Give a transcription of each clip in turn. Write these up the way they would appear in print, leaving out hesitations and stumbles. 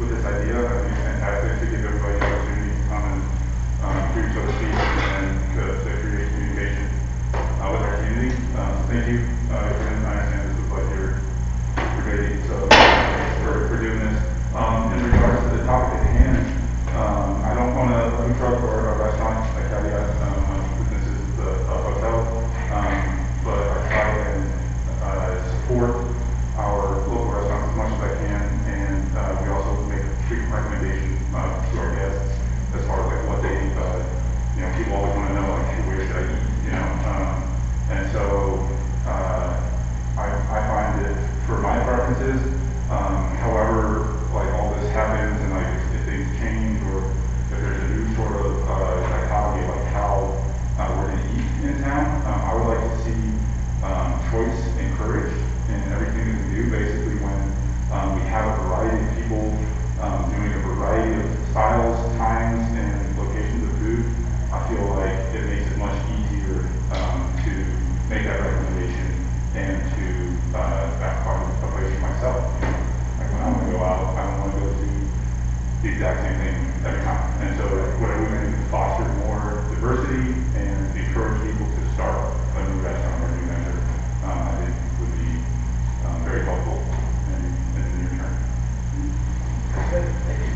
with this idea. I think it's fantastic to give everybody the opportunity to come and hear each other speak and to create communication with our community. Thank you, Brandon. I understand this looks like you're debating, so thanks for doing this. In regards to the topic at hand, I don't want to food truck or a restaurant, a caveat, this is a hotel, but I try and support our local restaurants as much as I can, and we also make frequent recommendations to our guests as far as like what they, people always want to know, like, where should I eat, and so I find that for my preferences, however, like all this happens and like if things change or if there's a new sort of dichotomy of like how we're going to eat in town, I would like to see choice encouraged in everything that we do. Basically, when we have a variety of people doing a variety of styles, times, and locations of food, I feel like it makes it much easier to make that recommendation and to find a place for myself. Like when I want to go out, I don't want to go to the exact same thing every time. And so whatever we can foster more diversity and encourage people to start a new restaurant or a new venture, I think would be very helpful in the near term. Good. Thank you.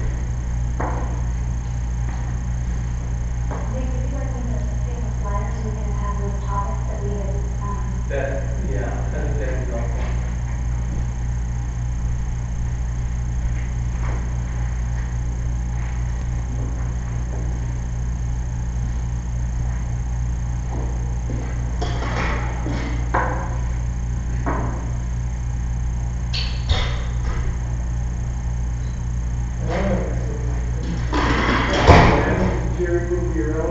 Nick, would you like me to take a flyer so we can have those topics that we had? I think that would be helpful. Jerry Rubio,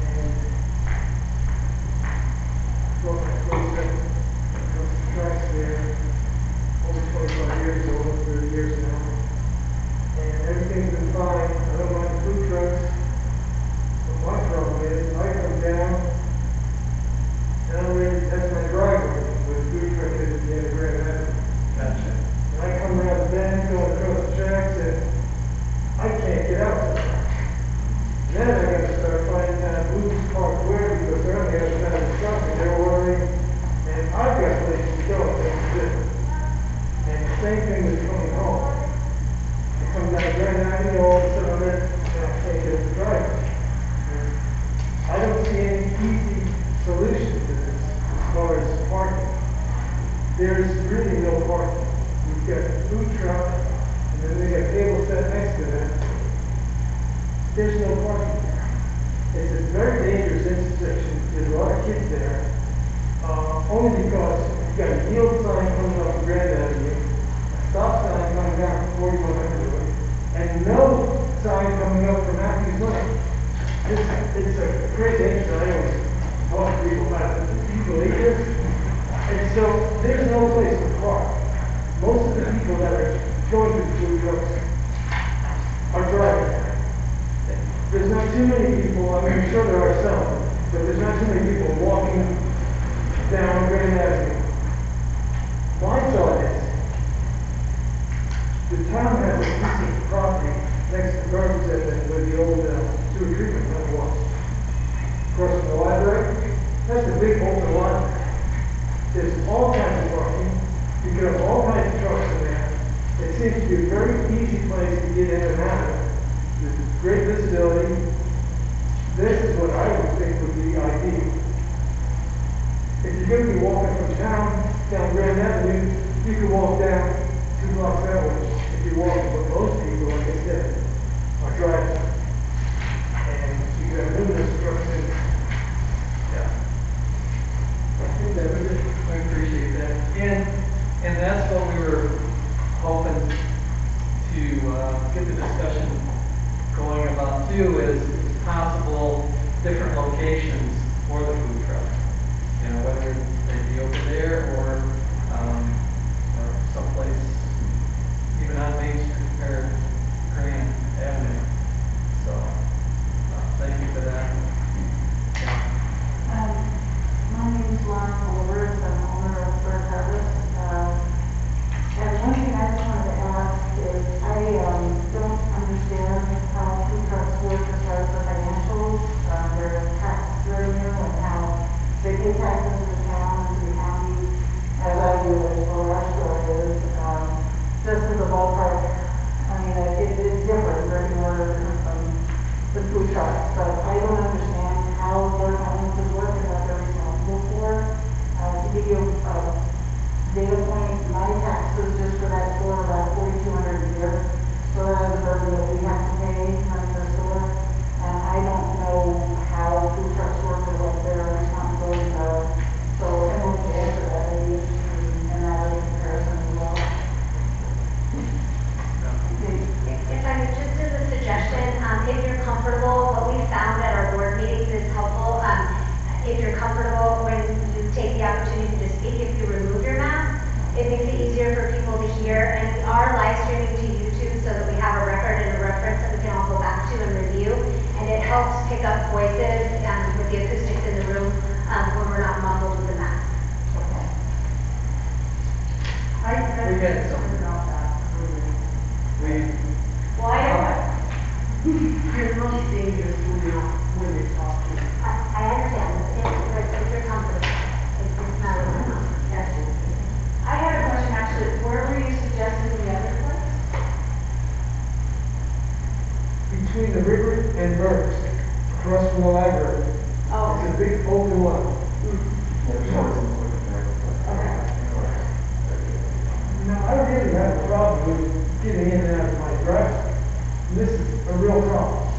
and tracks there over 25 years ago, over 30 years now. And everything's been fine. I don't mind food trucks. But my problem is I come down and I'm ready to test my driveway with a food truck is at the end of Grand Avenue. Gotcha. And I come around the bend, going across the tracks, and I can't get out sometimes. Then I got to start finding out who's parked where because they're on the other side of the truck and they're ordering, and I've got places to go, things to do. And the same thing with coming home. I come down Grand Avenue, all of a sudden I'm in, and I can't get the driveway. And I don't see any easy solution to this as far as parking. There's really no parking. We've got a food truck, and then we got table set next to that. There's no parking there. It's a very dangerous intersection. There's a lot of kids there. Only because you've got a yield sign coming up from Grand Avenue, a stop sign coming down from 4100, and no sign coming up from Matthews Lane. It's a crazy intersection. I always talk to people about it. Do you believe this? And so there's no place to park. Most of the people that are going to the food trucks are driving there. There's not too many people, I mean, I'm sure there are some, but there's not too many people walking down Grand Avenue. My thought is, the town has a piece of property next to Burns where the old sewer treatment plant was. Across from the library, that's a big open library. There's all kinds of parking. You can have all kinds of trucks in there. It seems to be a very easy place to get in and out of. There's great visibility. This is what I would think would be ideal. If you're going to be walking from town down Grand Avenue, you can walk down 2 blocks that way. If you're walking, but most people, like I said, are driving. And you got numerous trucks in. Yeah. I think that was it. I appreciate that. And that's what we were hoping to get the discussion going about too, is possible different locations for the food truck. Whether they be over there or someplace even on Main Street or Grand Avenue. So thank you for that. My name is Lauren Oliver, I'm the owner of Bird Harvest. And one thing I just wanted to ask is, helps pick up voices and with the acoustics in the room, when we're not muffled with the mask. We get some. about that. We, Well, I don't, You're really dangerous when you're talking. I understand, if you're comfortable, it's not a yes. I had a question actually, where were you suggesting the other place? Between the river and Burks, across from the library. Oh. It's a big open lot. Now, I really have a problem with getting in and out of my driveway. This is a real problem.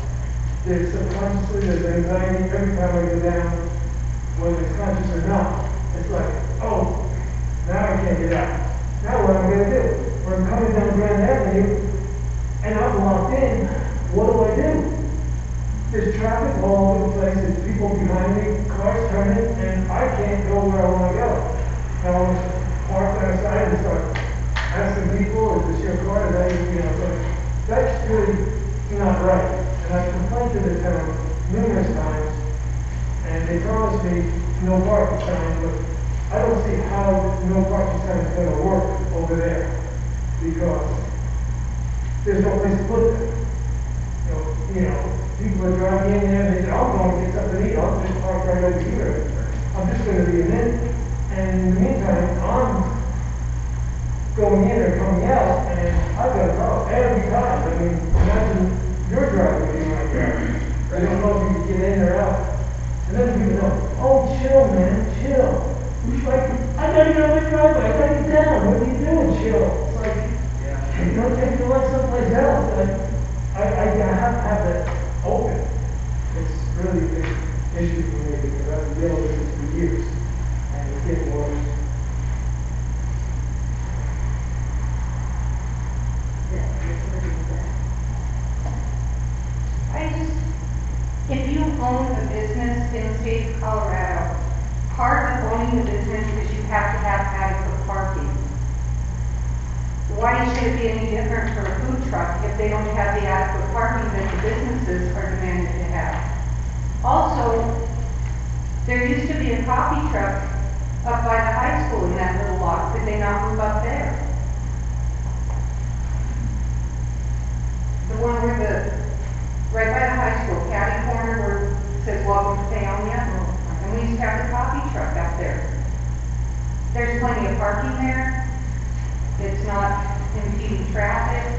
There's subconsciously, there's anxiety every time I go down, whether it's conscious or not. It's like, oh, now I can't get out. Now what am I gonna do? When I'm coming down Grand Avenue and I'm locked in, what do? There's traffic all over the place, there's people behind me, cars turning, and I can't go where I wanna go. Now I'm parked outside and start asking people, is this your car? Is that, so that's really not right. And I complained to the town numerous times, and they promised me no parking signs, but I don't see how no parking sign is gonna work over there, because there's no place to put them. People are driving in there, and they say, I'm going to get something to eat, I'll just park right over here. I'm just gonna be a minute. And in the meantime, I'm going in or coming out, and I've got a problem every time. I mean, imagine your driving being like that. I don't know if you can get in or out. And then people go, oh, chill, man, chill. It's like, I gotta get on the driveway, I gotta get down, what are you doing, chill? It's like, you know, take your life someplace else. I have to have that open. It's really a big issue for me, because I've been dealing with this for years, and it's getting worse. If you own a business in the state of Colorado, part of owning the business is you have to have adequate parking. Why should it be any different for a food truck if they don't have the adequate parking that the businesses are demanded to have? Also, there used to be a coffee truck up by the high school in that little lot. Could they not move up there? The one where right by the high school, catty corner where it says welcome to Paonia. And we used to have the coffee truck up there. There's plenty of parking there. It's not impeding traffic.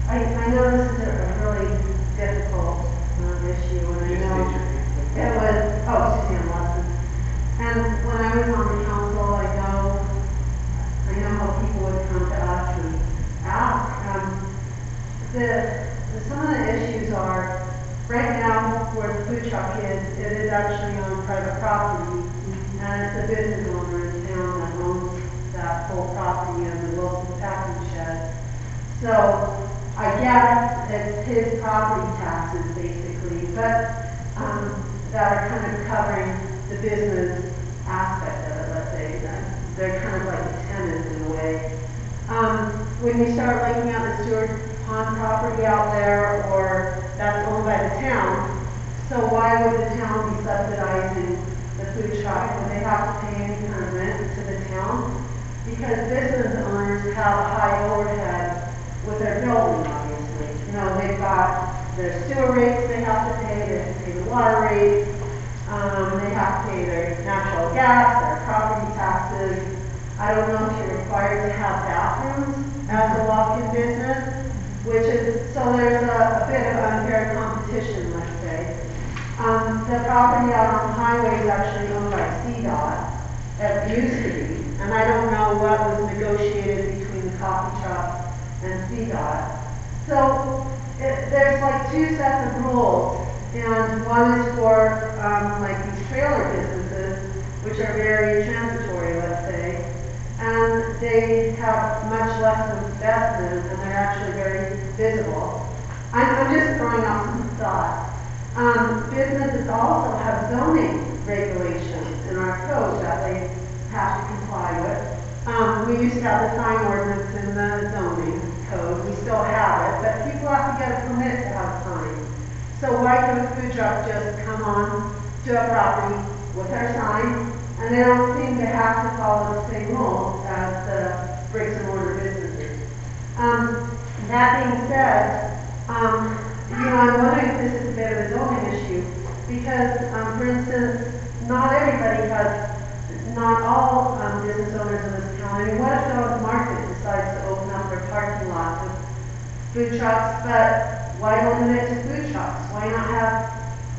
I know this is a really difficult issue, and I know it was, Suzanne Watson. And when I was on the council, I know how people would come to us and ask. Some of the issues are, right now, where the food truck is, it is actually on private property, and it's a business owner in town that owns that whole property of the Wilson packing shed. So, I guess it's his property taxes, basically, but, that are kind of covering the business aspect of it, let's say. They're kind of like a tenant in a way. When you start looking at the Stewart Pond property out there, or that's owned by the town, so why would the town be subsidizing the food truck? Would they have to pay any kind of rent to the town? Because business owners have a high overhead with their building, obviously. They've got their sewer rates they have to pay the water rates, they have to pay their natural gas, their property taxes. I don't know if you're required to have bathrooms as a walk-in business, so there's a bit of unfair competition, let's say. The property out on the highway is actually owned by CDOT, it used to be, and I don't know what was negotiated between the coffee truck and CDOT. So there's like two sets of rules, and one is for like these trailer businesses, which are very transitory, let's say, and they have much less investment, and they're actually very visible. I'm just throwing out some thoughts. Businesses also have zoning regulations in our code that they have to comply with. We used to have the sign ordinance in the zoning code, we still have it, but people have to get a permit to have signs. So why can a food truck just come on to a property with their sign, and they don't seem to have to follow the same rules as the bricks and mortar businesses? That being said, I'm wondering if this is a bit of a zoning issue, because, for instance, not all business owners in this town, I mean, what if Dog Market decides to open up their parking lot with food trucks, but why limit it to food trucks? Why not have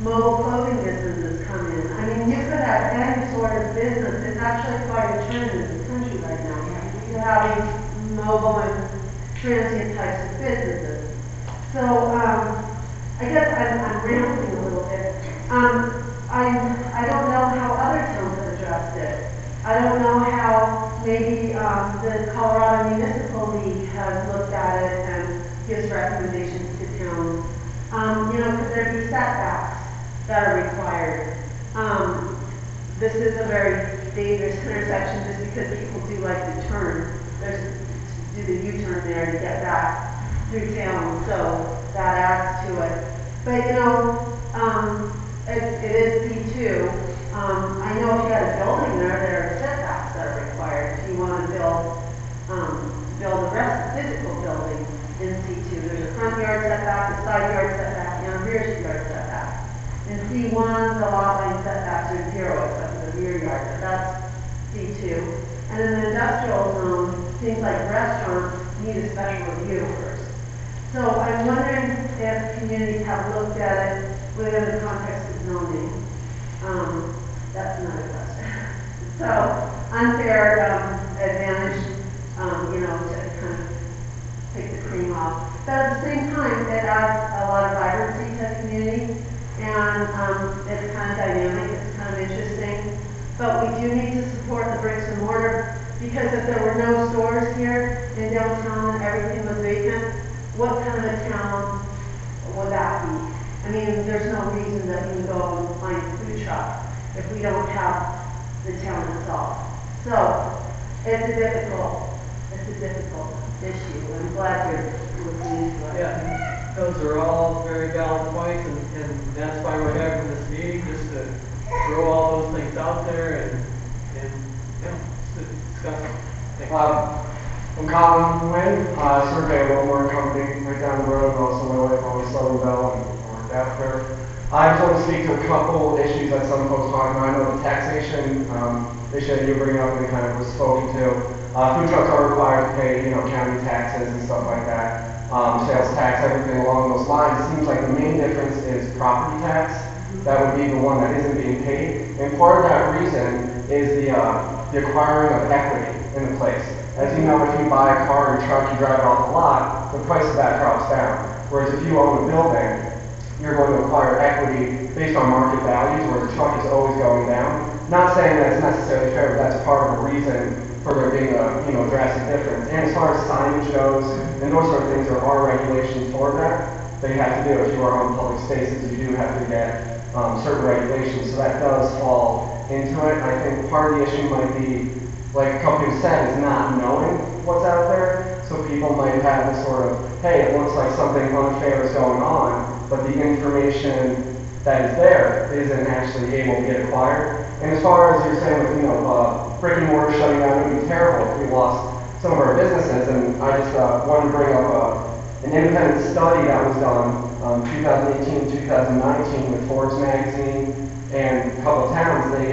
mobile clothing businesses come in? I mean, you could have any sort of business, it's actually quite a trend in this country right now. You have these mobile and transient types of businesses. So, I guess I'm rambling a little bit. I don't know how other towns have addressed it. I don't know how maybe the Colorado Municipal League has looked at it and gives recommendations to towns. Could there be setbacks that are required? This is a very dangerous intersection just because people do like to turn. Do the U-turn there to get back through town, so that adds to it. But it is C2. I know if you got a building there are setbacks that are required. If you want to build the rest of the physical building in C2, there's a front yard setback, a side yard setback, and a rear yard setback. In C1, the lot line setbacks are 0 except for the rear yard, but that's C2. And in the industrial zone, things like restaurants need a special review first. So I'm wondering if communities have looked at it within the context of zoning. That's another question. So unfair advantage, to kind of take the cream off. But at the same time, it adds a lot of vibrancy to the community, and it's kind of dynamic, it's kind of interesting. But we do need to support the bricks and mortar, because if there were no stores here in downtown and everything was vacant, what kind of a town would that be? I mean, there's no reason that we can go and find a food truck if we don't have the town itself. So, it's a difficult issue. I'm glad you're looking into it. Yeah, those are all very valid points, and that's why we're having this meeting, just to throw all those things out there and just to discuss them. Thank you. I'm Colin Wynn, surveyor of Wilmore Company, right down the road, also my wife always Southern Bell and worked after. I just want to speak to a couple issues that some folks talk about. I know the taxation issue that you bring up and kind of was spoken to. Food trucks are required to pay, county taxes and stuff like that. Sales tax, everything along those lines. It seems like the main difference is property tax. That would be the one that isn't being paid. And part of that reason is the acquiring of equity in the place. As you know, if you buy a car or truck, you drive it off the lot, the price of that drops down. Whereas if you own a building, you're going to acquire equity based on market values, where the truck is always going down. Not saying that it's necessarily fair, but that's part of the reason for there being a drastic difference. And as far as signage goes, and those sort of things, there are regulations for that you have to do. If you are on public spaces, you do have to get certain regulations, so that does fall into it. I think part of the issue might be, like a couple of said, is not knowing what's out there. So people might have this sort of, hey, it looks like something unfair is going on, but the information that is there isn't actually able to get acquired. And as far as you're saying with, brick and mortar shutting down, it would be terrible if we lost some of our businesses. And I just wanted to bring up an independent study that was done 2018 2019 with Forbes magazine and a couple of towns. They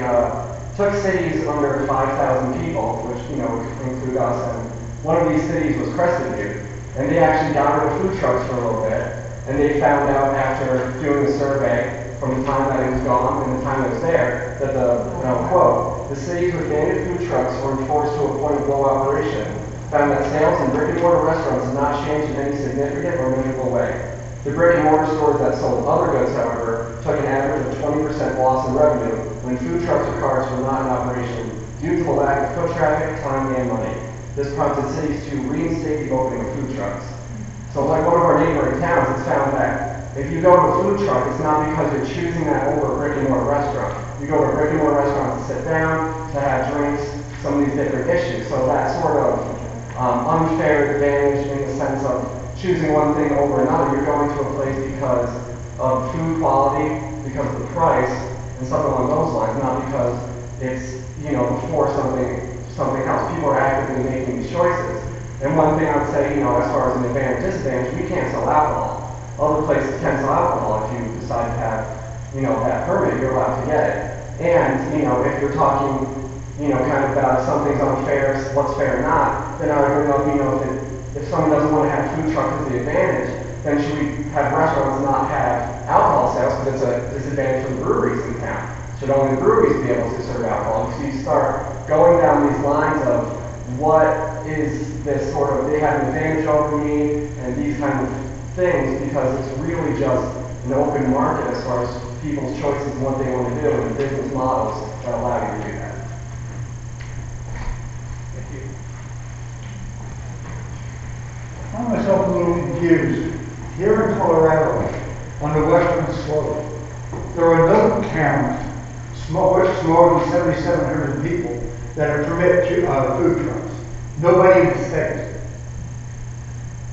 took cities under 5,000 people, which would include us, and one of these cities was Crested Butte, and they actually got rid of food trucks for a little bit, and they found out after doing a survey from the time that it was gone and the time it was there that quote, the cities with banned food trucks were enforced to a point of low operation, found that sales in brick and mortar restaurants did not change in any significant or measurable way. The brick and mortar stores that sold other goods, however, took an average of 20% loss in revenue when food trucks or carts were not in operation due to the lack of foot traffic, time, and money. This prompted cities to reinstate the opening of food trucks. So like one of our neighboring towns, it's found that if you go to a food truck, it's not because you're choosing that over a brick and mortar restaurant. You go to a brick and mortar restaurant to sit down, to have drinks, some of these different issues. So that sort of unfair advantage in the sense of choosing one thing over another. You're going to a place because of food quality, because of the price, and something along those lines, not because it's, you know, before something else. People are actively making these choices. And one thing I would say, you know, as far as an advantage, disadvantage, we can't sell alcohol. Other places can sell alcohol if you decide to have, you know, that permit, you're allowed to get it. And, you know, if you're talking, you know, kind of about if something's unfair, what's fair or not, then I would bring up, you know, if someone doesn't want to have a food truck as the advantage, then should we have restaurants not have alcohol sales because it's a disadvantage for the breweries in town? Should only the breweries be able to serve alcohol? So you start going down these lines of what is this sort of, they have an advantage over me and these kind of things, because it's really just an open market as far as people's choices and what they want to do and business models that allow you to do that. Thank you. I find myself a little confused. Here in Colorado, on the western slope, there are no towns smaller than 7,700 people that are permit food trucks. Nobody in the state.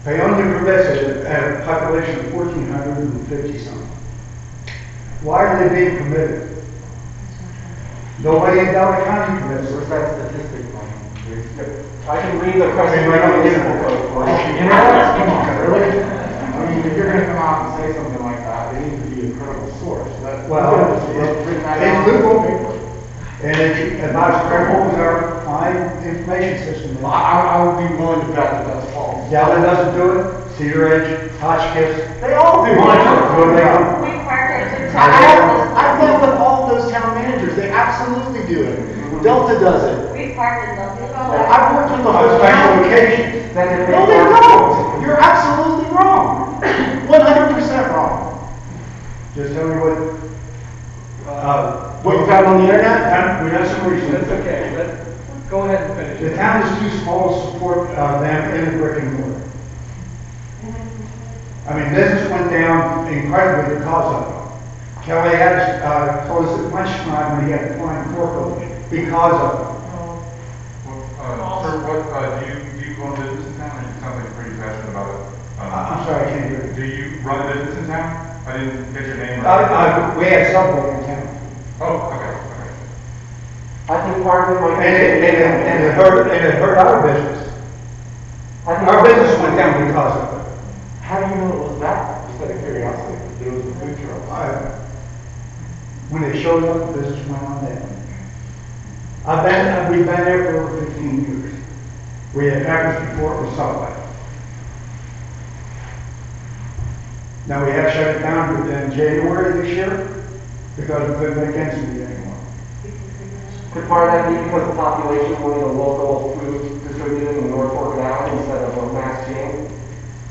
Paonia permits it at a population of 1,450 something. Why are they being permitted? Nobody in Delaware County permits it. Where's that statistic from? I can read the question right on the municipal code for you. You know what? Come on, really? I mean, if you're gonna come out and say something like that, it needs to be a credible source. Well, it's legal. And it's about as credible as our fine information system. I would be willing to bet that that's false. Gallup doesn't do it, Cedar Ridge, Hotchkiss. They all do. Montrose, do they? We partnered to I've met with all those town managers. They absolutely do it. Delta does it. We partnered them. I've worked with the whole Special town. occasions. No, they don't. You're absolutely wrong. 100% wrong. Just tell me what you found on the internet? We have some reason. That's okay, but go ahead and finish. The town is too small to support them in the brick and mortar. I mean, business went down incredibly because of it. Kelly had closed at lunchtime when he had to find foreclosure because of it. Sir, do you own a business in town, or you sound like you're pretty passionate about it? I'm sorry, I can't hear you. Do you run a business in town? I didn't get your name right. We had Subway in town. Oh, okay. I think part of it might be. And it hurt our business. Our business went down because of it. How do you know it was that? Just out of curiosity. It was a food truck. When they showed up, the business went on down. We've been there for over 15 years. We had Packers before it was Subway. Now we have shut it down in January this year because we couldn't make ends meet anymore. Could part of that be because the population wanted a local food distributed in North Fork Valley instead of a mass chain?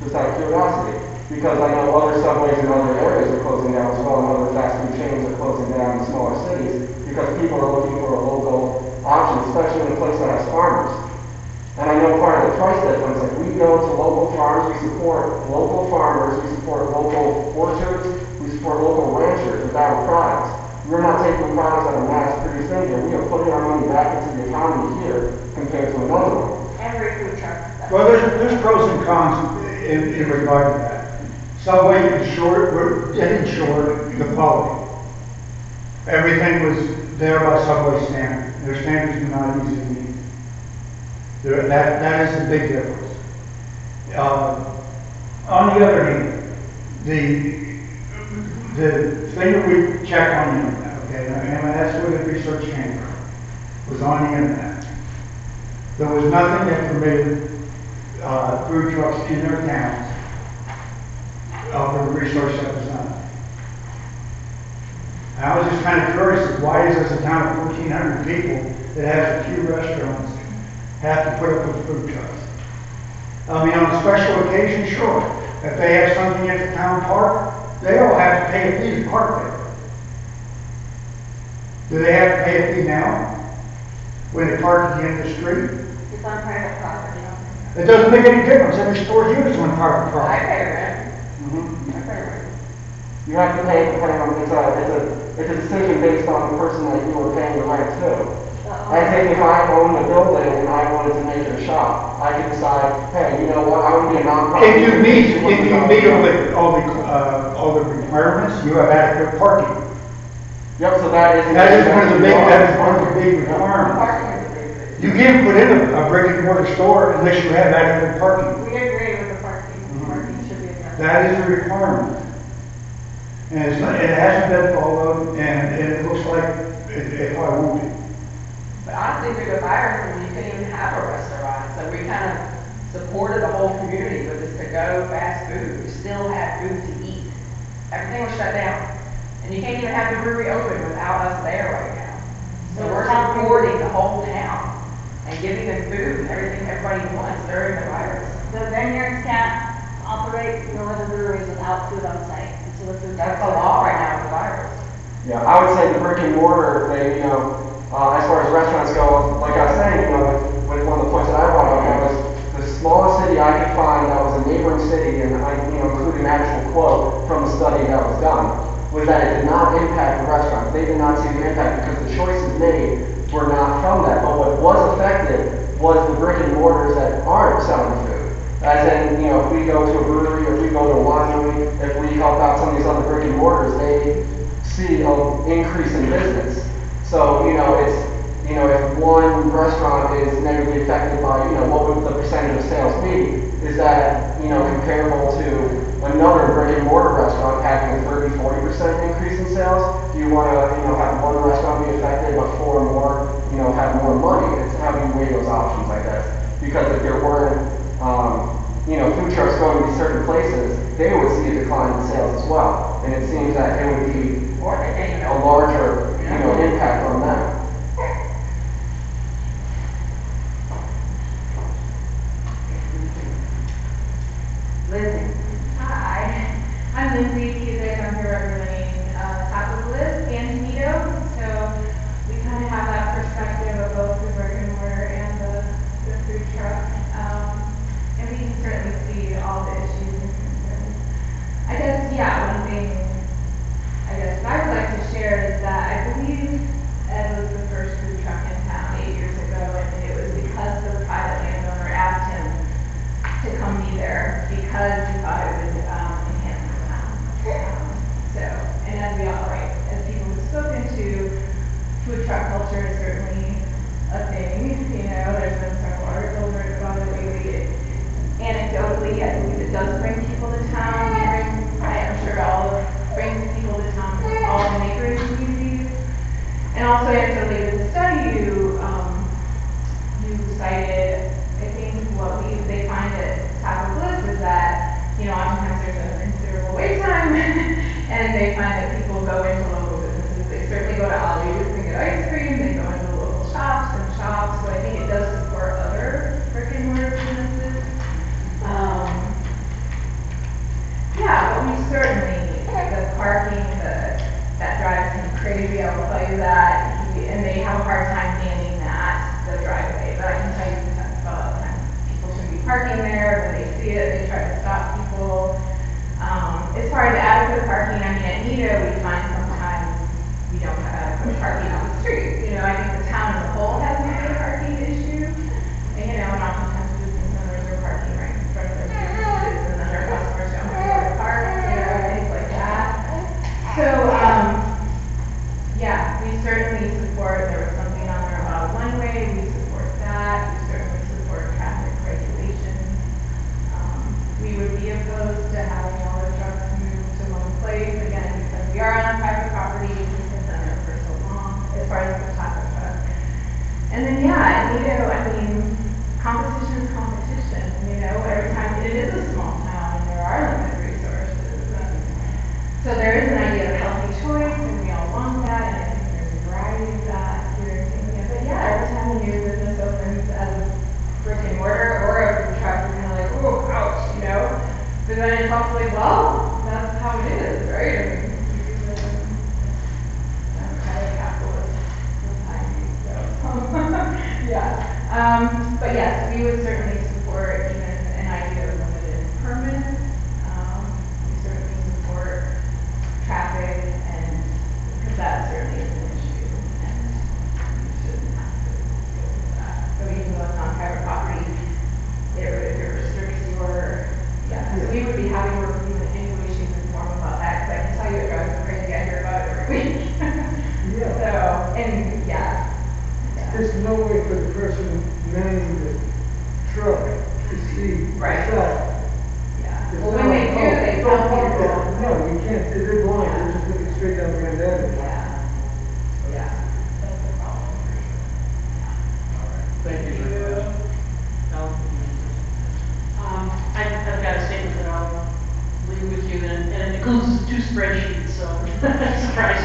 Just out of curiosity. Because I know other Subways in other areas are closing down as well, and other fast food chains are closing down in smaller cities because people are looking for a local option, especially in a place that has farmers. And I know part of the price difference, like we go to local farms, we support local farmers, we support local orchards, we support local ranchers with our products. We're not taking products that are mass produced in here. We are putting our money back into the economy here compared to another one. Every food truck. Well, there's pros and cons in regard to that. Subway did ensure the quality. Everything was there by Subway standard. Their standards were not easy to meet. That is the big difference. On the other hand, the thing that we checked on the internet, okay, and that's where the research came from, was on the internet. There was nothing that permitted food trucks in their towns for the research that was done. And I was just kind of curious, why is this a town of 1,400 people that has a few restaurants have to put up with food trucks? I mean, on a special occasion, sure. If they have something at the town park, they all have to pay a fee to park there. Do they have to pay a fee now? When they park at the end of the street? It's on private property. It doesn't make any difference. Every store here is on private I property. pay rent. Mm-hmm. I pay rent. You have to pay depending on, it's a decision based on the person that you were paying the rent to. I think if I owned a building and I wanted to make it a shop, I could decide, hey, you know what, I want to be a nonprofit. If you meet all the requirements, you have adequate parking. Yep, so that is. That is one of the big requirements. Parking is a big thing. You can't put in a brick and mortar store unless you have adequate parking. We agree with the parking. Parking should be addressed. That is a requirement. And it hasn't been followed, and it looks like it probably won't be. But honestly, through the fire, you couldn't even have a restaurant, so we kind of supported the whole community with this to-go fast food. We still had food to eat. Everything was shut down. And you can't even have the brewery open without us there right now. So we're supporting the whole town and giving them food and everything everybody wants during the virus. The vineyards can't operate nor the breweries without food on site until the food. That's the law right now with the virus. Yeah, I would say the brick and mortar thing, as far as restaurants go, like I was saying, with one of the points that I brought up, was the smallest city I could find that was a neighboring city, and I, including an actual quote from the study that was done, was that it did not impact the restaurants. They did not see the impact because the choices made were not from that. But what was affected was the brick and mortars that aren't selling food. As in, if we go to a brewery, if we go to a winery, if we help out some of these other brick and mortars, they see an increase in business. So, if one restaurant is negatively affected by, what would the percentage of sales be? Is that, comparable to another brick and mortar restaurant having a 30-40% increase in sales? Do you want to, have one restaurant be affected but four more, have more money? It's how you weigh those options, I guess. Because if there weren't, food trucks going to certain places, they would see a decline in sales as well. And it seems that it would be a larger, impact on them. Lindsay. Hi, I'm Lindsay Cusick. I'm here representing Top of the List and Toledo. So we kind of have that perspective of both the brick and mortar and the food truck. And we can certainly see all the issues and concerns. I guess, one thing that I would like to share is that I believe Ed was the first food truck in town 8 years ago, and it was because the private landowner asked him to come be there because he thought it would enhance the town. And as we all, as people have spoken to, food truck culture is certainly a thing. There's been several articles written about it lately. Anecdotally, I believe it does bring people to town. I'm sure brings people to town from all the neighboring communities. And also, anecdotally, with the study you cited, I think they find at Top of Bliss is that, oftentimes there's a considerable wait time, and they find that people go into local businesses. They certainly go to Ollie's and get ice cream, they go into local shops, so I think it does support other brick and mortar businesses. But we certainly, the parking, that drives him crazy, I will tell you that, and they have a hard time manning the driveway, but I can tell you people shouldn't be parking there. When they see it, they try to stop people. As far as adequate parking, at Nido, we find sometimes we don't have adequate parking on the street. I think the town as a whole has maybe a parking issue, and oftentimes business owners are parking right in front of their businesses, and then their customers don't have where to park, things like that. So, we certainly support, there was something on there about one-way, we support that, we certainly support traffic regulations. We would be opposed to having all the trucks moved to one place, again, because we are on private property, we've been there for so long, as far as the taco truck. And then, competition is competition, every time, it is a small town, and there are limited resources. So there is an idea of healthy choice, and we all want that, and I think there's a variety of that here in Kenya. But every time a new business opens as a brick and mortar or a food truck, you're kind of like, oh, ouch, But then it's also like, well, that's how it is, right? We live in democratic capitalist society, so. But yes, we would certainly support even an idea of limited permits. We certainly support traffic, and because that certainly is an issue, and we shouldn't have to and, yeah. There's no way for the person manning the truck to see. Right. the side. Yeah. It's Well, not when they like, do, oh, they don't tell park people. there. No, you can't, they're blind, they're just looking straight down Grand Avenue. Yeah. Yeah. That's the problem. Thank you very much. Al? I've got a statement that I'll leave with you, and it includes 2 spreadsheets, so surprise,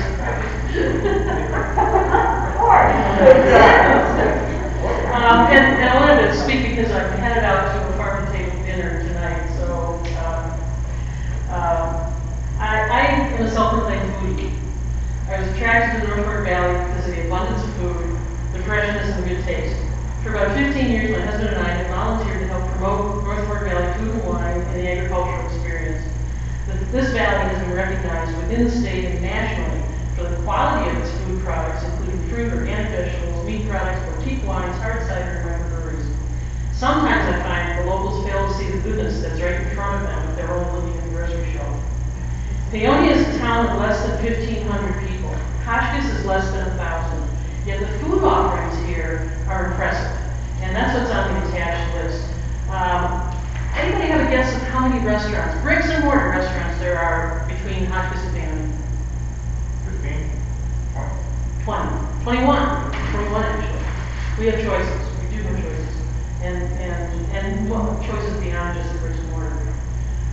and I wanted to speak because I'm headed out to a farm to table dinner tonight, so, I am a self-proclaimed foodie. I was attracted to the North Fork Valley because of the abundance of food, the freshness, and the good taste. For about 15 years, my husband and I have volunteered to help promote North Fork Valley food and wine and the agricultural experience. This valley has been recognized within the state and nationally for the quality of its food products, including fruit, organic vegetables, meat products, boutique wines, hard cider, and microbreweries. Sometimes I find the locals fail to see the goodness that's right in front of them if they're only looking at the grocery shelf. Paonia is a town of less than 1,500 people. Hotchkiss is less than 1,000. Yet the food offerings here are impressive, and that's what's on the attached list. Anybody have a guess of how many restaurants, bricks and mortar restaurants, there are between Hotchkiss and Paonia? 15? 20. 21 actually. We have choices, we do have choices, and well, choices beyond just the bricks and mortar.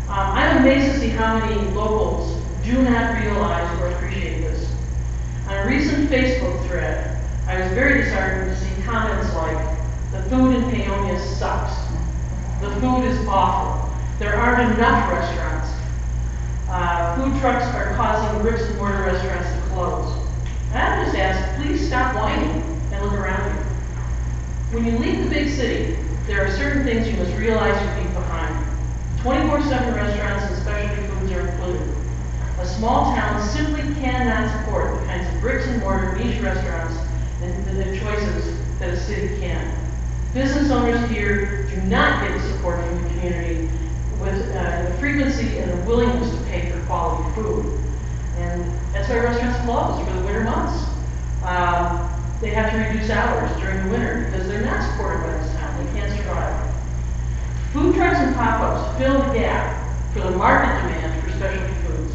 I'm amazed to see how many locals do not realize or appreciate this. On a recent Facebook thread, I was very disheartened to see comments like, "The food in Paonia sucks. The food is awful. There aren't enough restaurants. Food trucks are causing bricks and mortar restaurants to close." And I just ask, please stop whining and look around you. When you leave the big city, there are certain things you must realize you leave behind. 24/7 restaurants and specialty foods are included. A small town simply cannot support the kinds of bricks and mortar niche restaurants and the choices that a city can. Business owners here do not get the support from the community with the frequency and the willingness to pay for quality food. And that's why restaurants close for the winter months. They have to reduce hours during the winter because they're not supported by this town. They can't survive. Food trucks and pop-ups fill the gap for the market demand for specialty foods.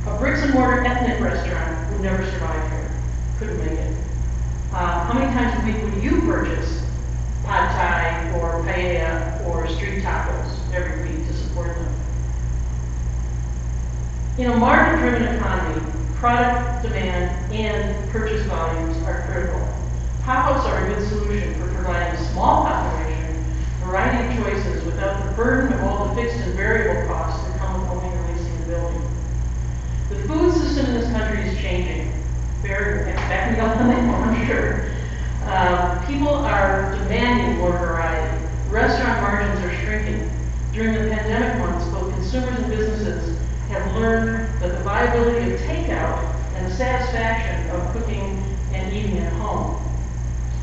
A bricks and mortar ethnic restaurant would never survive here. Couldn't make it. How many times a week would you purchase pad thai or paella or street tacos every week to support them? In a market-driven economy, product demand and purchase volumes are critical. Pop-ups are a good solution for providing a small population a variety of choices without the burden of all the fixed and variable costs that come with owning or leasing a building. The food system in this country is changing. Back me up on that one, I'm sure. People are demanding more variety. Restaurant margins are shrinking. During the pandemic months, both consumers and businesses have learned that the viability of takeout and the satisfaction of cooking and eating at home.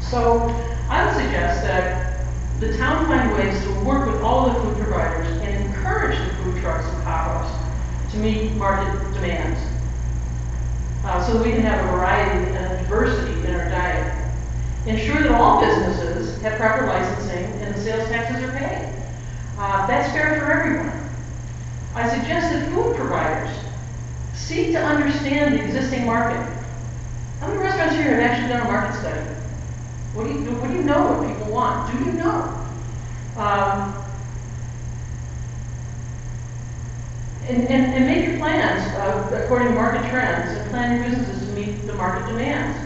So I would suggest that the town find ways to work with all the food providers and encourage the food trucks and pop-ups to meet market demands. So that we can have a variety and a diversity in our diet. Ensure that all businesses have proper licensing and the sales taxes are paid. That's fair for everyone. I suggest that food providers seek to understand the existing market. How many restaurants here have actually done a market study? What do you know what people want? Do you know? And make your plans according to market trends and plan your businesses to meet the market demands.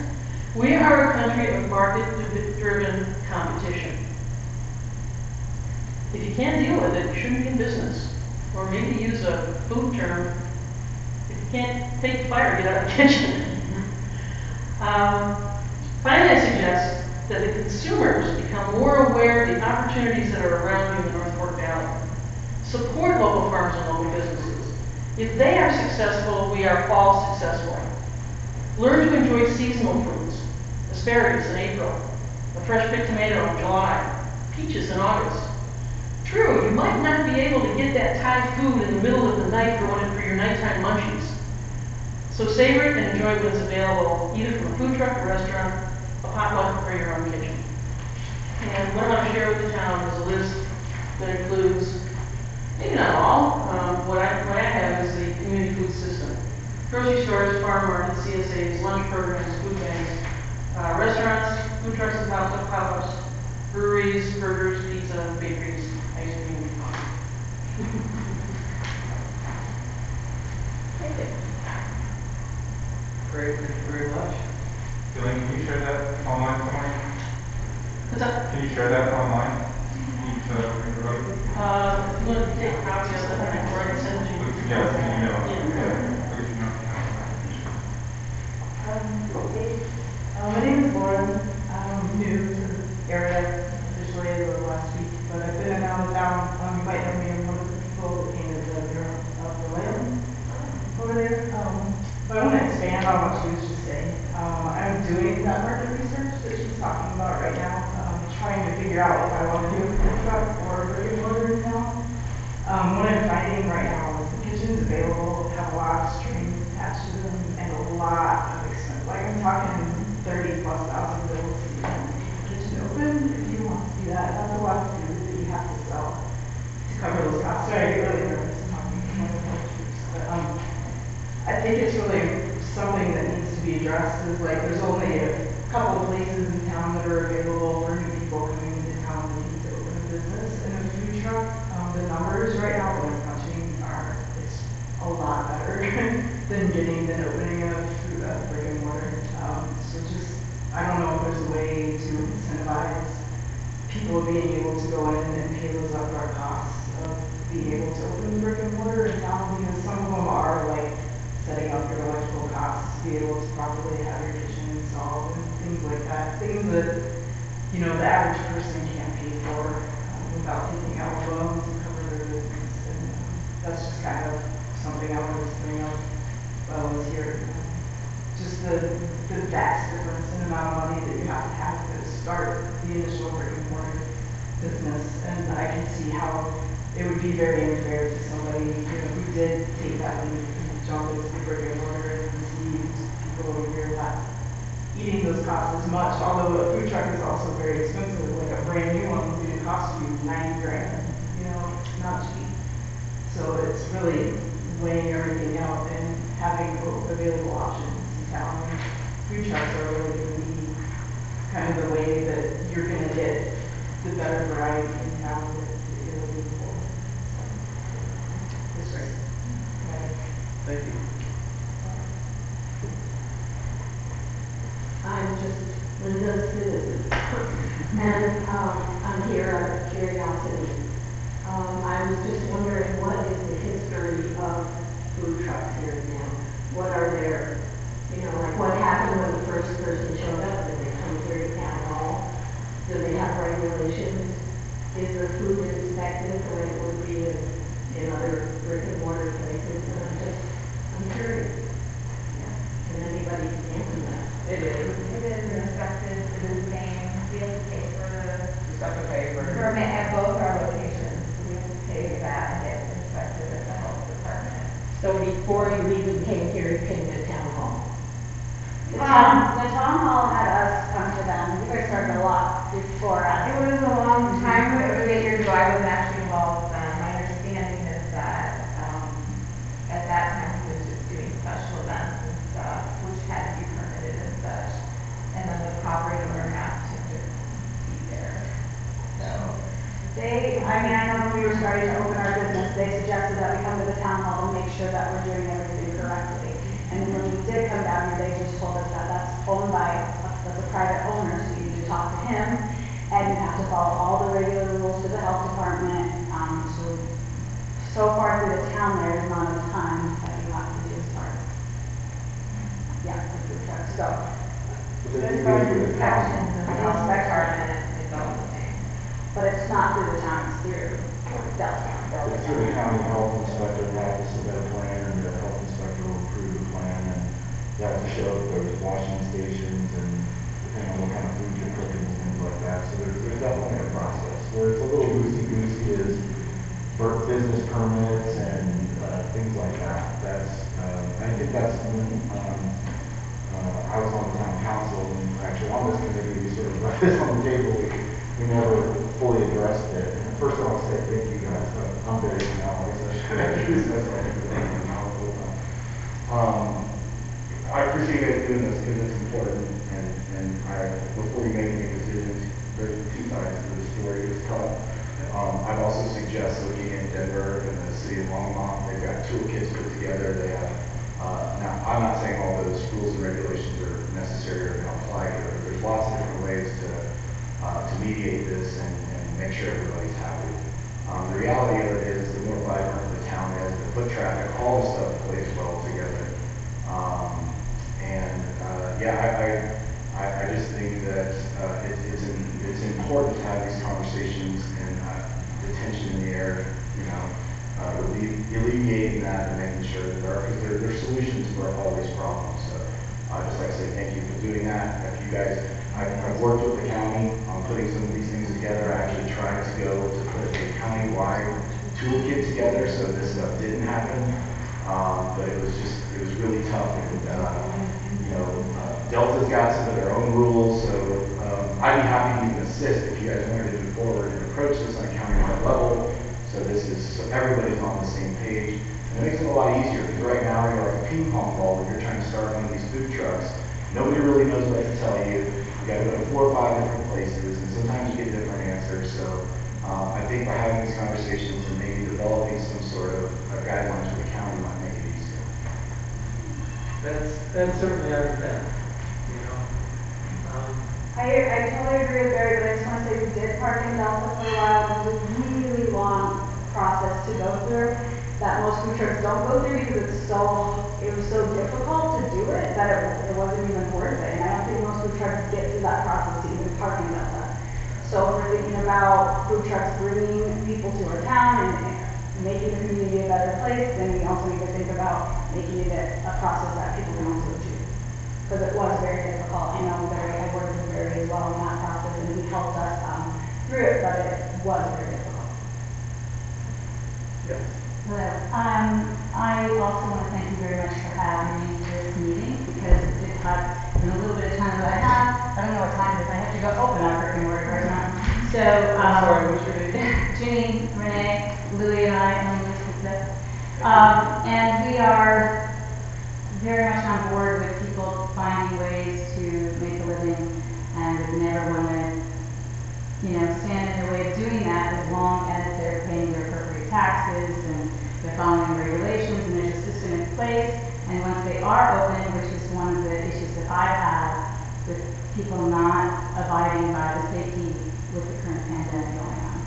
We are a country of market-driven competition. If you can't deal with it, you shouldn't be in business. Or maybe use a food term, if you can't take fire, get out of the kitchen. Finally, I suggest that the consumers become more aware of the opportunities that are around you in the North Fork Valley. Support local farms and local businesses. If they are successful, we are all successful. Learn to enjoy seasonal fruits, asparagus in April, a fresh picked tomato in July, peaches in August. True, you might not be able to get that Thai food in the middle of the night for your nighttime munchies. So So savor it and enjoy what's available, either from a food truck, a restaurant, a potluck, or your own kitchen. And what I want to share with the town is a list that includes, maybe not all, what I have is the community food system. Grocery stores, farm markets, CSAs, lunch programs, food banks, restaurants, food trucks and pop-ups, breweries, burgers, pizza, bakeries, ice cream, and coffee. Great, thank you very much. Dylan, can you share that online somewhere? What's up? Can you share that online? Everybody? You want to take a copy of that, or I can send it to you? Yeah, it's an email. Yeah. My name is Lauren. I'm new to the area officially as of last week, but I've been around the town. You might know me. I'm one of the people that came as the Bureau of the Land over there. But I want to expand on what she was just saying. I'm doing that market research that she's talking about right now, trying to figure out if I want to do a food truck or a brick and mortar in town. What I'm finding right now is the kitchens available have a lot of strings attached to them and a lot of expense. Like I'm talking 30,000+ bills to get the kitchen open. If you want to do that, that's a lot of food that you have to sell to cover those costs. Sorry, I get really nervous talking to my troops, but I think it's really something that needs to be addressed. Is like there's only a couple of places in town that are available for new people coming into town that need to open a business and a food truck. The numbers right now that I'm punching are, it's a lot better than opening a brick and mortar. So just, I don't know if there's a way to incentivize people being able to go in and pay those upfront costs of being able to open a brick and mortar in town, because some of them are like setting up your electrical costs to be able to properly have your kitchen installed and things like that. Things that, you know, the average person can't pay for without taking out loans to cover their business. And that's just kind of something I wanted to bring up while I was here. Just the vast difference in the amount of money that you have to start the initial brick and mortar business. And I can see how it would be very unfair to somebody, you know, who did take that leap and jump into the brick and mortar and see people over here not eating those costs as much. Although a food truck is also very expensive, like a brand new one is going to cost you $90,000. You know, it's not cheap. So it's really weighing everything out and having available options in town. And food trucks are really going to be kind of the way that you're going to get the better variety in town that you're looking for. It's great. Thank you. I'm just Linda's citizen, and I'm here out of curiosity. I was just wondering, what is the history of food trucks here in town? What are their, you know, like what happened when the first person showed up? Did they come here to town hall? Do they have regulations? Is the food inspected the way it would be in other brick and mortar places? And I'm curious. Yeah. Can anybody answer that? It is. It is inspected, it is paying, we have to pay for You have to pay for the permit at both our locations. We have to pay that and get inspected at the health department. So before you even came here, you came to town hall? The town hall had us come to them. You guys started a lot before us. It was a long time, it was 8 years ago. I wasn't actually involved with them. My understanding is that, at that time, he was just doing special events and stuff, which had to be permitted and such. And then the property owner has to just be there. So, I know when we were starting to open our business, they suggested that we come to the town hall and make sure that we're doing everything correctly. And when we did come down here, they just told us that that's owned by a private owner, so you need to talk to him, and you have to follow all the regular rules to the health department. So far through the town, there's not enough time that you have to do as far as, yeah, the food truck. So, as far as inspections and the health department, it's all the same. But it's not through the town, it's through Delta. It's through the county health inspector, they have to submit a plan, and the health inspector will approve the plan, and you have to show that there's washing stations, and depending on what kind of food you're cooking and things like that. So there's definitely a process. Where it's a little loosey-goosey is for business permits and things like that. That's, I think that's on this committee, we sort of left this on the table, we never fully addressed it. And first I want to say thank you guys, but I'm very now, I guess I should introduce myself, but thank you now. I appreciate you guys doing this because it's important, and before you make any decisions, there's two sides to the story that's tough. I'd also suggest looking at Denver and the city of Longmont. They've got toolkits put together. They have, now, I'm not saying all those rules and regulations are necessary or don't apply here, but there's lots of different ways to mediate this and make sure everybody's happy. The reality of it is the more vibrant the town is, the foot traffic, all the stuff plays well together. I just think that it's important to have these conversations and the tension in the air, alleviating that and making sure that there are solutions for all these problems. So I'd just like to say thank you for doing that. If you guys, I've worked with the county on putting some of these things together. I actually tried to go to put a county-wide toolkit together so this stuff didn't happen. But it was really tough. And, Delta's got some of their own rules, so I'd be happy to even assist if you guys wanted to move forward and approach this on a county-wide level. So everybody's on the same page. And it makes it a lot easier because right now you're like a ping pong ball when you're trying to start one of these food trucks. Nobody really knows what to tell you. You got to go to 4 or 5 different places, and sometimes you get different answers. So I think by having these conversations and maybe developing some sort of guidelines for the county might make it easier. That's certainly our intent, I totally agree with Barry, but I just want to say we did park in Delta for a while. It was a really long process to go through that most food trucks don't go through because it was so difficult to do it that it wasn't even worth it. And I don't think most food trucks get through that process to even park in Delta. So if we're thinking about food trucks bringing people to our town and making the community a better place, then we also need to think about making it a process that people can also do. Because it was very difficult. I know I worked with Barry as well in that process, and he helped us through it, but it was very difficult. Yes. Hello. I also want to thank you very much for having me to this meeting because it had in a little bit of time that I have. I don't know what time it is. I have to go open up brick and mortar right now. So, sorry, what's your name? Ginny, Renee, Louie, and I, and Elizabeth. And we are very much on board with people finding ways to make a living and would never want to, stand in the way of doing that as long as they're paying their appropriate taxes and they're following regulations and there's a system in place. And once they are open, which is one of the issues that I've had with people not abiding by the safety with the current pandemic going on.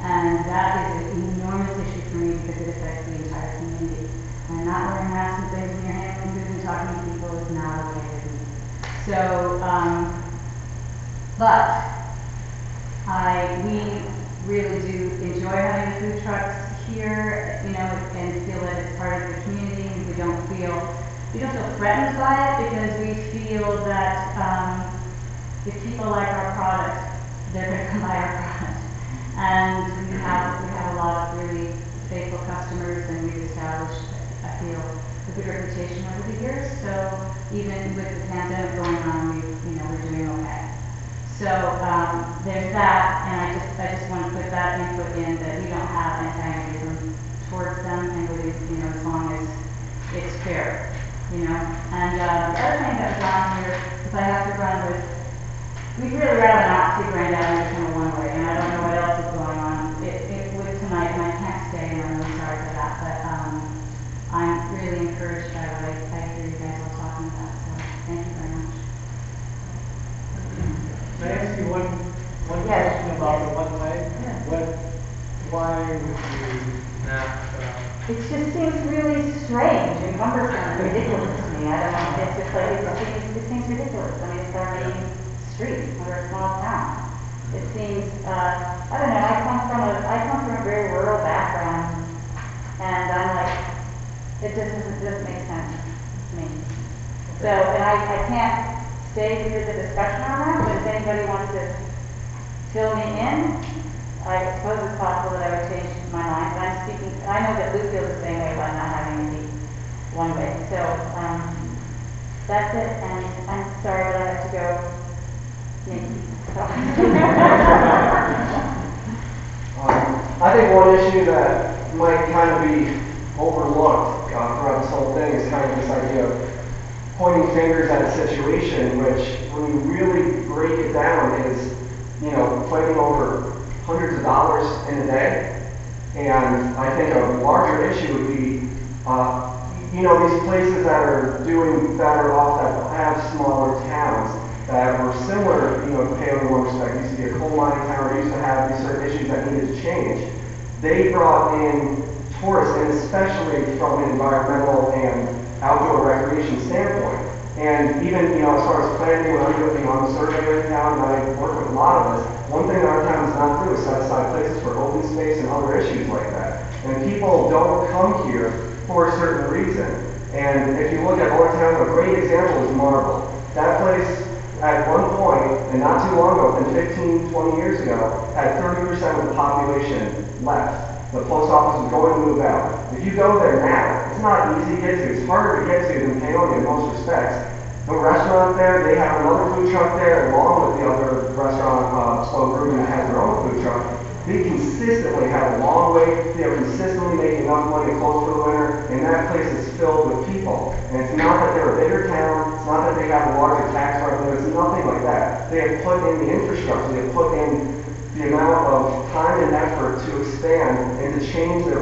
And that is an enormous issue for me because it affects the entire community. And not wearing masks and things when you're handling food and talking to people is not okay with me. So, but we really do enjoy having the food trucks here, and feel that it's part of the community. We don't feel threatened by it because we feel that if people like our product, they're going to come buy our product. And we have a lot of really faithful customers, and we've established, I feel, a good reputation over the years. So even with the pandemic going on, we're doing okay. So there's that, and I just want to put that input in that we don't have antagonism towards them, and we, as long as it's fair, And the other thing that was on here is I have to run with. We'd really rather not see Grand Avenue become a one-way, and I don't know what else is going on. It would tonight, and I can't stay, and I'm really sorry for that, but I'm really encouraged by what I hear you guys all talking about, so thank you very much. Can I ask you one Yes. question about the one-way? Yeah. Why would you not? It just seems really strange and cumbersome and ridiculous to me. I don't know, it's just like, it seems ridiculous. I mean, it's our main street, we're a small town. It seems, I don't know, I come from a very rural background, and I'm like, it doesn't make sense to me. So, and I can't stay through the discussion on that, but if anybody wants to fill me in, I suppose it's possible that I would change my mind. But I know that Lou feels the same way about not having to be one way. So, that's it, and I'm sorry, but I have to go I think one issue that might kind of be overlooked throughout this whole thing is kind of this idea of pointing fingers at a situation, which, when you really break it down, is, you know, fighting over hundreds of dollars in a day. And I think a larger issue would be, you know, these places that are doing better off, that have smaller towns that were similar, you know, to Paonia in one respect, used to be a coal mining town, or used to have these certain issues that needed to change. They brought in tourists, and especially from an environmental and outdoor recreation standpoint. And even, you know, as far as planning, when I'm a surveyor in town, and I work with a lot of this, one thing that our town does not do is set aside places for open space and other issues like that. And people don't come here for a certain reason. And if you look at other towns, a great example is Marble. That place, at one point, and not too long ago, within 15, 20 years ago, had 30% of the population left. The post office was going to move out. If you go there now, it's not easy to get to. It's harder to get to than Paonia in most respects. The restaurant there, they have another food truck there, along with the other restaurant, Slow Brewing, that has their own food truck. They consistently have a long wait. They are consistently making enough money to close for the winter, and that place is filled with people. And it's not that they're a bigger town. It's not that they have a larger tax revenue. It's nothing like that. They have put in the infrastructure. They have put in the amount of time and effort to expand and to change their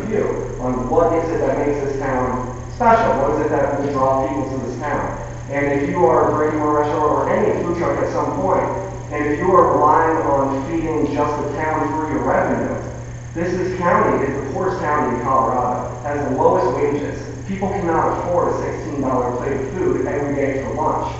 view on what is it that makes this town special, what is it that will draw people to this town. And if you are a brick and mortar restaurant or any food truck at some point, and if you are relying on feeding just the town through your revenue, this county is the poorest county in Colorado, has the lowest wages. People cannot afford a $16 plate of food every day for lunch.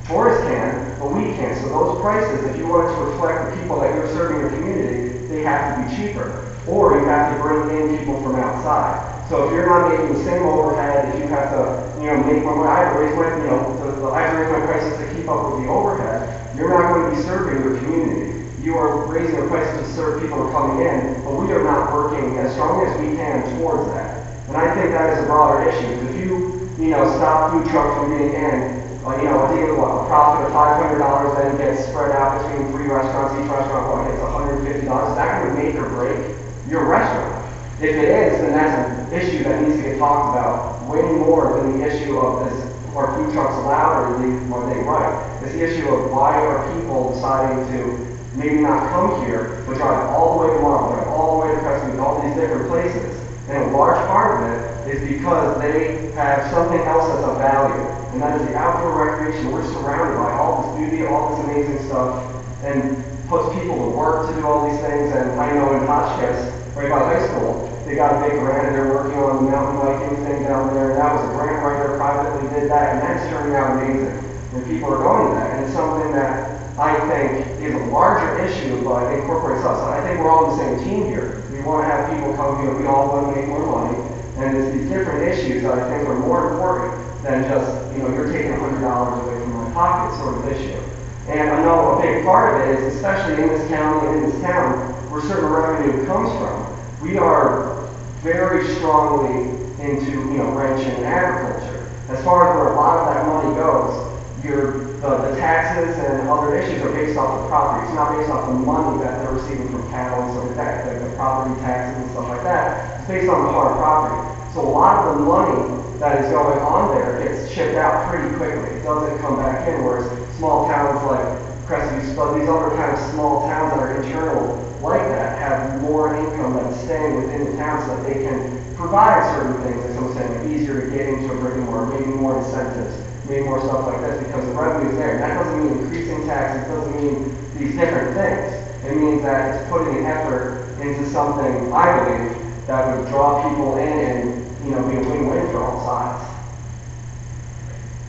Tourists can, but we can't. So those prices, if you want it to reflect the people that you're serving your community, they have to be cheaper. Or you have to bring in people from outside. So if you're not making the same overhead, if you have to, you know, make more, I have to raise my, you know, I have to raise my prices to keep up with the overhead, you're not going to be serving your community. You are raising your prices to serve people who are coming in, but we are not working as strongly as we can towards that. And I think that is a broader issue. If you know, stop food trucks from being in, you know, a profit of $500 then gets spread out between 3 restaurants, each restaurant gets $150, is that going to make or break your restaurant? If it is, then that's an issue that needs to get talked about way more than the issue of this, are food trucks allowed or are they right? It's the issue of why are people deciding to maybe not come here, but drive all the way to Marble, drive all the way to Crestview, all these different places. And a large part of it is because they have something else that's of value, and that is the outdoor recreation. We're surrounded by all this beauty, all this amazing stuff, and puts people to work to do all these things. And I know in Hotchkiss, right by high school, they got a big grant, and they're working on the mountain biking thing down there, and that was a grant writer privately did that, and that's turning out amazing. And people are going to that, and it's something that I think is a larger issue, but incorporates us. I think we're all on the same team here. We want to have people come here, we all want to make more money, and it's these different issues that I think are more important than just, you know, you're taking $100 away from my pocket sort of issue. And I know a big part of it is, especially in this county and in this town, where certain revenue comes from. We are very strongly into, you know, ranching and agriculture. As far as where a lot of that money goes, the taxes and other issues are based off the property. It's not based off the money that they're receiving from cattle and stuff like that, like the property taxes and stuff like that. It's based on the hard property. So a lot of the money that is going on there gets shipped out pretty quickly. It doesn't come back in, whereas small towns like Crestview, but these other kind of small towns that are internal like that have more income that's staying within the town so that they can provide certain things, like someone saying, like easier to get into a brick and mortar, maybe more incentives, maybe more stuff like this because the revenue is there. And that doesn't mean increasing taxes, it doesn't mean these different things. It means that it's putting an effort into something, I believe, that would draw people in and, you know, be a win-win for all sides.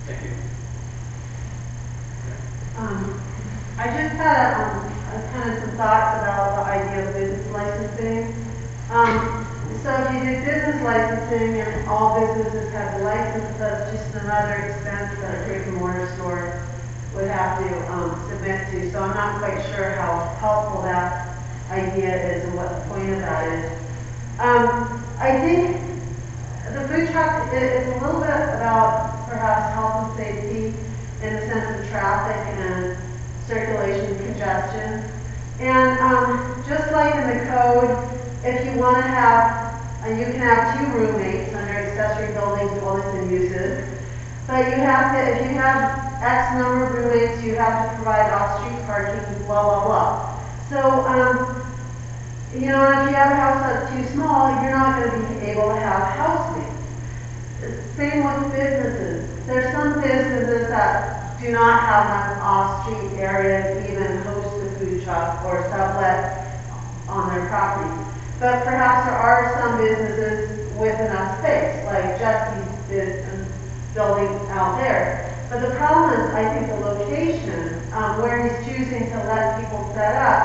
Thank you. I just had kind of some thoughts about the idea of business licensing. So if you do business licensing and all businesses have a license, that's just another expense that a brick and mortar store would have to submit to. So I'm not quite sure how helpful that idea is and what the point of that is. I think the food truck is a little bit about perhaps health and safety in the sense of traffic and circulation congestion. And, just like in the code, if you wanna have, you can have 2 roommates under accessory buildings, dwellings and uses. But you have to, if you have X number of roommates, you have to provide off-street parking, blah, blah, blah. So, you know, if you have a house that's too small, you're not gonna be able to have housemates. Same with businesses. There's some businesses that do not have enough off-street area to even host a food truck or sublet on their property. But perhaps there are some businesses with enough space, like Jesse's building out there. But the problem is, I think, the location, where he's choosing to let people set up,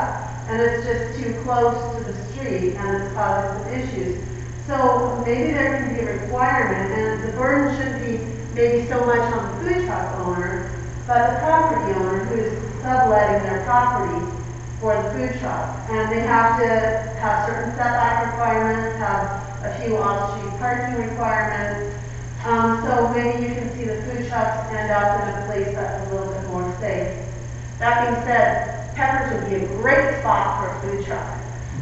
and it's just too close to the street, and it's causing some issues. So maybe there can be a requirement, and the burden shouldn't be maybe so much on the food truck owner, but the property owner who's subletting their property for the food truck. And they have to have certain setback requirements, have a few off-street parking requirements. So maybe you can see the food trucks end up in a place that's a little bit more safe. That being said, Pepper's would be a great spot for a food truck.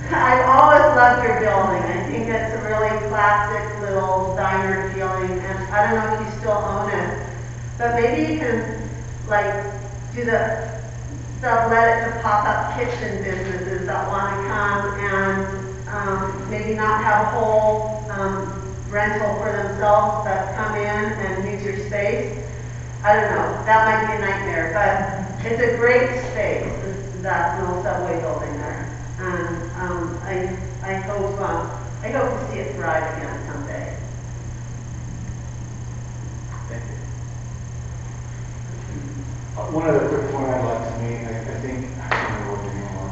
I've always loved your building. I think it's a really classic little diner feeling, and I don't know if you still own it, but maybe you can, like, do the sublet it to pop-up kitchen businesses that want to come and maybe not have a whole rental for themselves, but come in and use your space. I don't know, that might be a nightmare, but it's a great space, that little subway building there. And I hope to see it thrive again someday. Thank you. One other quick point I'd like to make, I think, I don't know what the name was,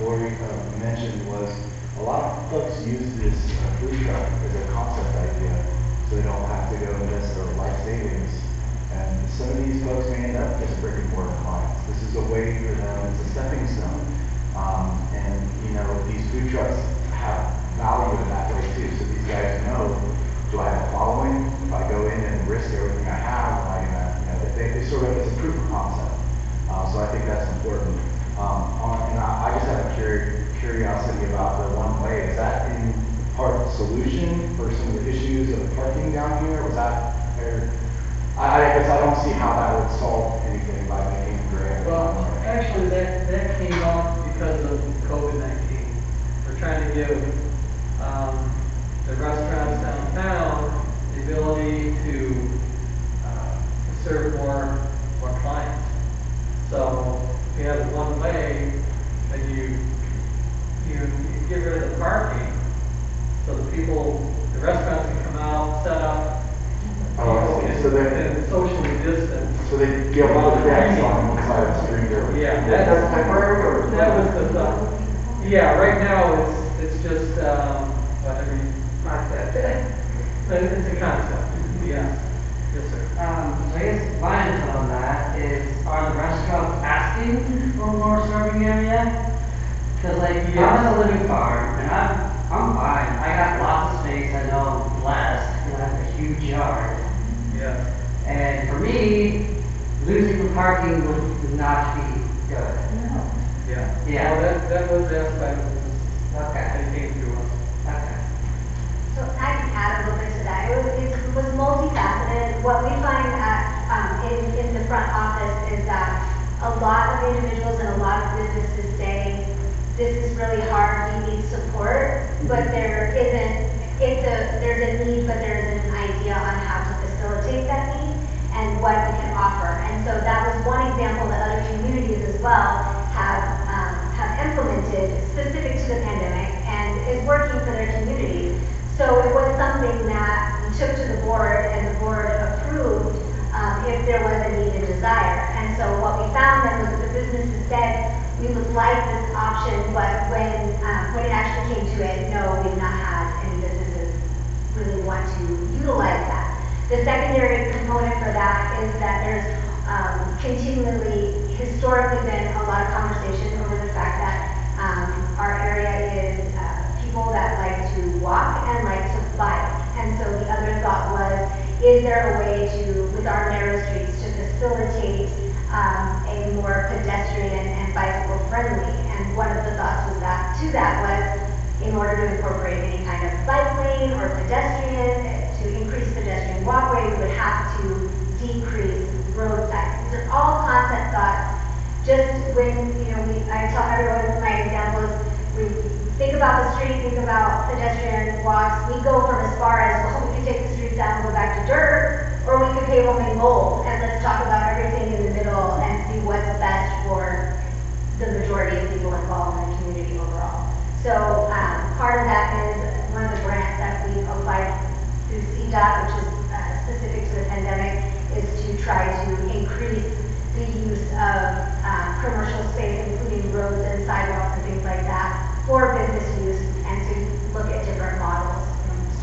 Lori mentioned was, a lot of folks use this food truck as a concept idea, so they don't have to go invest their life savings. And some of these folks may end up as brick and mortar clients. This is a way for them, it's a stepping stone. And, you know, these food trucks have value in that way too. So these guys know, do I have a following? If I go in and risk everything I have, am I gonna, you know, they sort of, it's a proof of concept. So I think that's important. And I just have a curiosity about the one way. Is that in part solution for some of the issues of parking down here? Was that, I guess I don't see how that would solve anything by making a grant. Well, actually, that came up because of COVID-19. We're trying to give the restaurants downtown the ability to serve more clients. So if you have one way, then you get rid of the parking, so the people, the restaurants can come out, set up, So they, and socially distance. so they get all the decks on one side of the street or? Yeah, That's temporary or? that was the thought. Yeah, right now it's just whatever you. Concept. It's a concept. Yeah. Yes, sir. So I guess my input on that is, are the restaurants asking for more serving area? Because like, I'm in a living farm, and I'm fine. I got lots of space, I know I'm blessed, and I have a huge yard. Yeah. And for me, losing the parking would not be good. Yeah. Yeah. Well, that was asked by the business. Okay. They came to us. Okay. So I can add a little bit to that. It was multifaceted. What we find in the front office is that a lot of individuals and a lot of businesses say, this is really hard, we need support, but there's a need, but there isn't an idea on how to facilitate that need and what we can offer. And so that was one example that other communities as well have implemented specific to the pandemic and is working for their communities. So it was something that we took to the board and the board approved if there was a need and desire. And so what we found then was that the businesses said, we would like this option, but when it actually came to it, no, we've not had any businesses really want to utilize that. The secondary component for that is that there's continually, historically been a lot of conversation over the fact that our area is people that like to walk and like to bike. And so the other thought was, is there a way to, with our narrow streets, to facilitate a more just when, I tell everyone, my example is, we think about the street, think about pedestrian walks, we go from as far as, well, we could take the streets down and go back to dirt, or we could pave them in mold, and let's talk about everything in the middle and see what's best for the majority of people involved in the community overall. So, part of that is one of the grants that we applied through CDOT, which is specific to the pandemic, is to try to increase the use of commercial space, including roads and sidewalks and things like that, for business use, and to look at different models,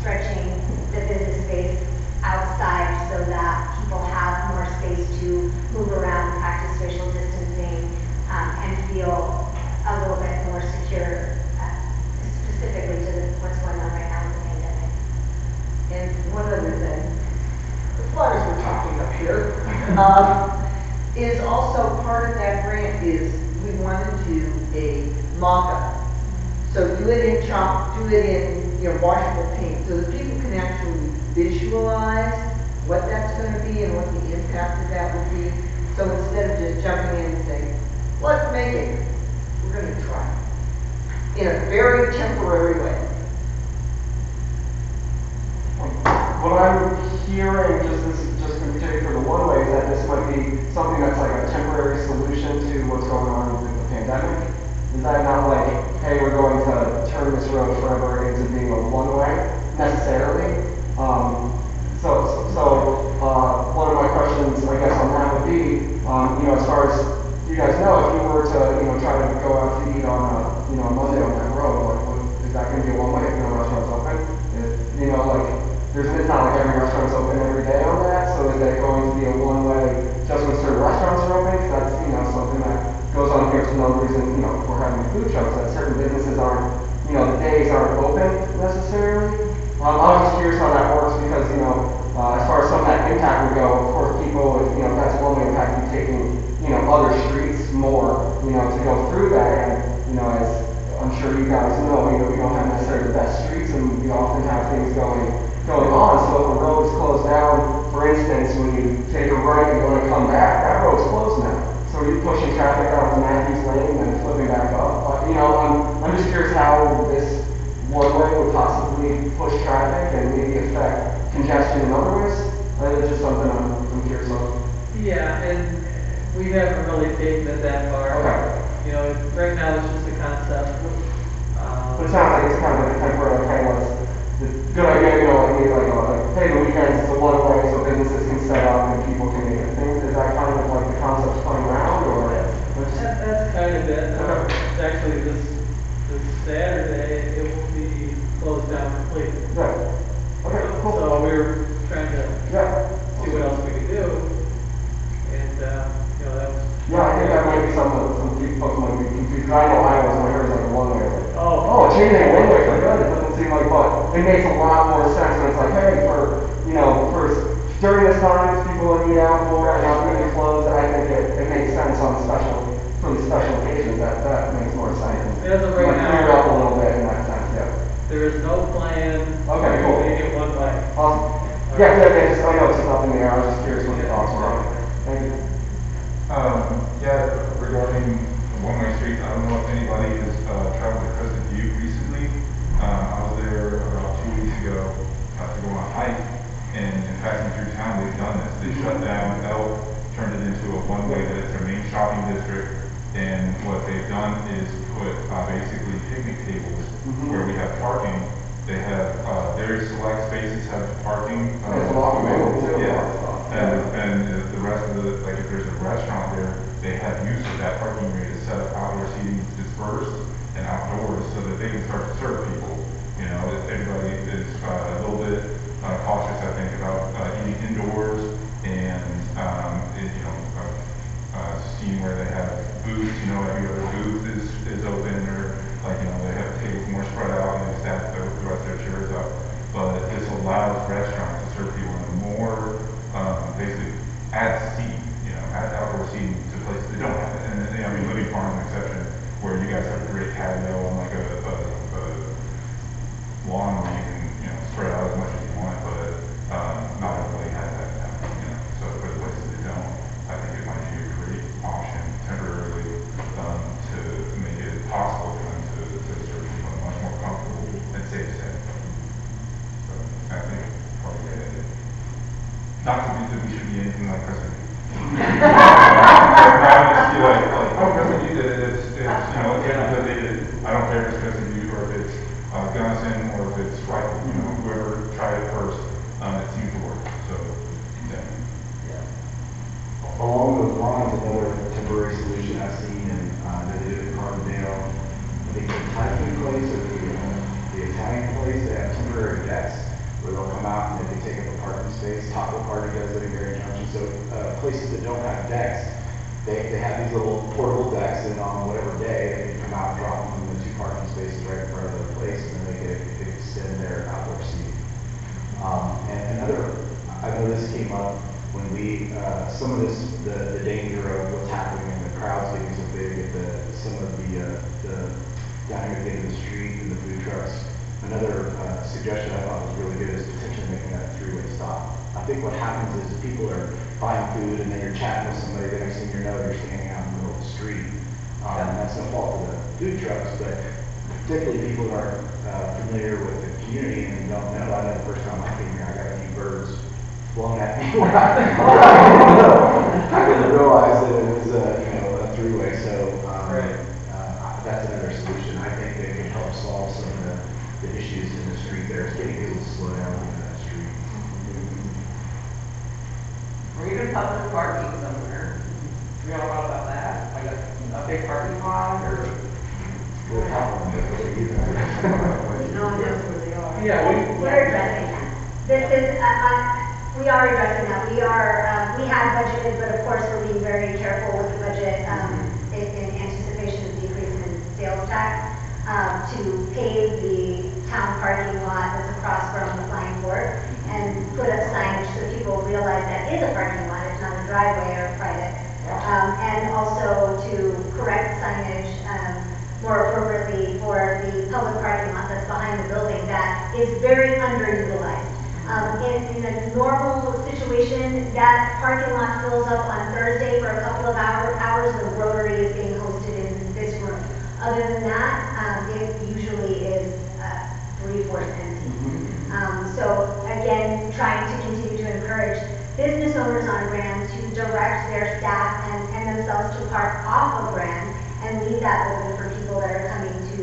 stretching the business space outside so that people have more space to move around, practice social distancing, and feel a little bit more secure, specifically to what's going on right now with the pandemic. And one other thing, as long as we're talking up here, is also part of that grant is we want to do a mock-up. So do it in chalk, do it in, washable paint, so that people can actually visualize what that's going to be and what the impact of that would be. So instead of just jumping in and saying, let's make it, we're going to try in a very temporary way. What I'm hearing, just in particular for the one-way, is that this might be something that's like a temporary solution to what's going on with the pandemic. Is that not like, hey, we're going to turn this road forever into being a one-way, necessarily? One of my questions, I guess, on that would be, as far as you guys know, if you were to, try to go out to eat on a Monday on that road, is that going to be a one-way if no restaurant's open? It's not like every restaurant's open every day on that, so is it going to be a one-way just when certain restaurants are open? Because that's, something that goes on here for no reason, we're having food trucks, that certain businesses aren't, the days aren't open necessarily. I was just curious how that works because, as far as some of that impact would go, of course, people, if that's one way impact, be taking, other streets more, to go through that. And, as I'm sure you guys know, we don't have necessarily the best streets, and we often have things going on. So if a road is closed down, for instance, when you take a right and you want to come back, that road's closed now. So you're pushing traffic out to Matthews Lane and flipping back up. I'm just curious how this one-way would possibly push traffic and maybe affect congestion in other ways. It's just something I'm curious of. Yeah, and we haven't really taken it that far. Okay. Right now it's just a concept. But it sounds like it's kind of like a temporary, good idea, hey, the weekends it's a one-way so businesses can set up and people can make things. Is that kind of like the concept playing around, or? That's kind of it. Actually, this Saturday, it will be closed down completely. Yeah. Okay, cool. So we were trying to see what else we could do, and, that was. Yeah, I think that might be something that some folks might be confused. I know I was when I heard like a one-way. Changing one-way for good, it doesn't seem like, but it makes a lot more sense when it's like, hey, during this time, people need out more and not being closed, and I think it makes sense on for the special occasions, that makes more sense. As of right now, clear up a little bit in that sense, yeah. There is no plan. Okay, cool. To make it one way. Awesome. Yeah, I know it's up in the air, I was just curious what your thoughts were on it. Thank you. Regarding one-way streets, I don't know if anybody has traveled to Crescent View recently. I was there about 2 weeks ago to go on a hike, and in passing through town, they've done this. They shut down Elk, turned it into a one-way that it's their main shopping district, and what they've done is put basically picnic tables where we have parking. They have very select spaces have parking. And the rest of if there's a restaurant there, they have use of that parking area to set up outdoor seating dispersed and outdoors so that they can start to serve people. Everybody is a little bit cautious, I think, about eating indoors and, seeing where they have booths, every other booth is open or they have tables more spread out and they stack the rest of their chairs up. But this allows restaurants to serve people in a more, basically, add outdoor seating to places they don't have it. And Living Farm is an exception, where you guys have a great patio on a lawn where you can, spread out as much as you want, but not everybody has that. So for the places that don't, I think it might be a great option temporarily they have these little portable decks, and on whatever day, they can come out and drop them in the 2 parking spaces right in front of their place, and then they could extend their outdoor seating. And I know this came up when we, some of this, the danger of what's happening and the crowds getting so big at some of the down here at the end of the street and the food trucks. Another suggestion I thought was really good is potentially making that a 3-way stop. I think what happens is people are buying food and then you're chatting with somebody, the next thing you know, you're standing out in the middle of the street. And that's no fault of the food trucks, but particularly people who aren't familiar with the community and don't know. I know the first time I came here, I got a few birds blown at me. I didn't realize that it was a 3-way, so that's another solution. I think they can help solve some of the issues in the street there. It's getting people to slow down in that street. Or even public parking somewhere. We all thought about that, like a big parking lot or. We'll have them there, No one knows where they are. Yeah, We're addressing that. This is, we are addressing that. We are, we have budgeted, but of course, we're being very careful with the budget, in anticipation of decrease in sales tax, to pave the town parking lot that's across from the Flying Board and put up signage so people realize that is a parking lot, it's not a driveway or private. And also to correct signage, more appropriately for the public parking lot that's behind the building that is very underutilized. In a normal situation, that parking lot fills up on Thursday for a couple of hours. The Rotary is being hosted in this room. Other than that, it usually is 3/4 empty. So again, trying to continue to encourage business owners on Grand to direct their staff and themselves to park off of Grand and leave that open for people that are coming to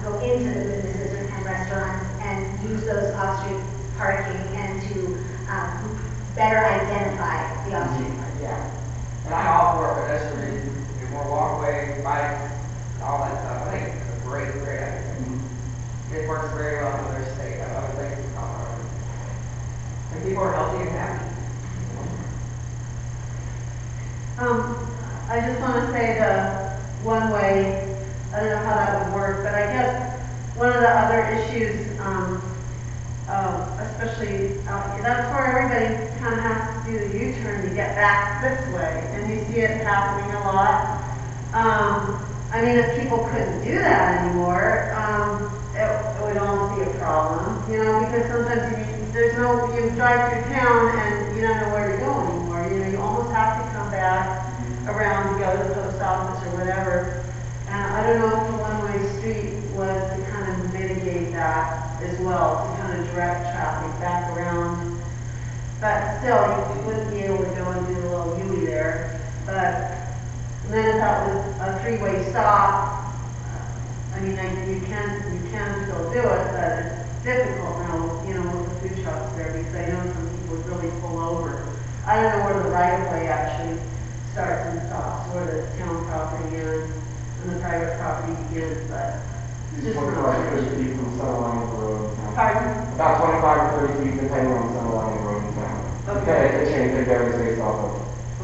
go into the businesses and restaurants and use those off-street parking and to better identify the off-street parking. Yeah. And I'm all for pedestrians, more walkway, bikes, all that stuff. I think it's a great idea. It works very well in other states. I would think it's Colorado. And people are healthy and happy. I just want to say the one way, I don't know how that would work, but I guess one of the other issues, especially, that's where everybody kind of has to do the U-turn to get back this way, and you see it happening a lot. I mean, if people couldn't do that anymore, it would almost be a problem, you know, because sometimes you drive through town and you don't know where to go anymore. You know, you almost have to come back around to go to the post office or whatever. I don't know if the one-way street was to kind of mitigate that as well, to kind of direct traffic back around. But still, you wouldn't be able to go and do a little U-turn there. And then if that was a 3-way stop, I mean, you can still do it, but it's difficult now, you know, with the food trucks there, because I know some people would really pull over. I don't know where the right-of-way actually starts and stops, where the town property ends and the private property begins, but it's just not. 25 to 30 feet from the center line of the road in town. Pardon? About 25 or 30 feet depending on the center line of the road in town. Okay. It could change, it varies based off of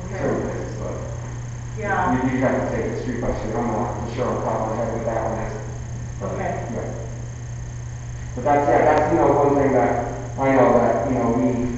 Okay. certain places, but Yeah. you have to take it street by street. I'm not for sure on top of my head what that one is. Okay. Yeah. But that's, you know, one thing that I know that, you know, we,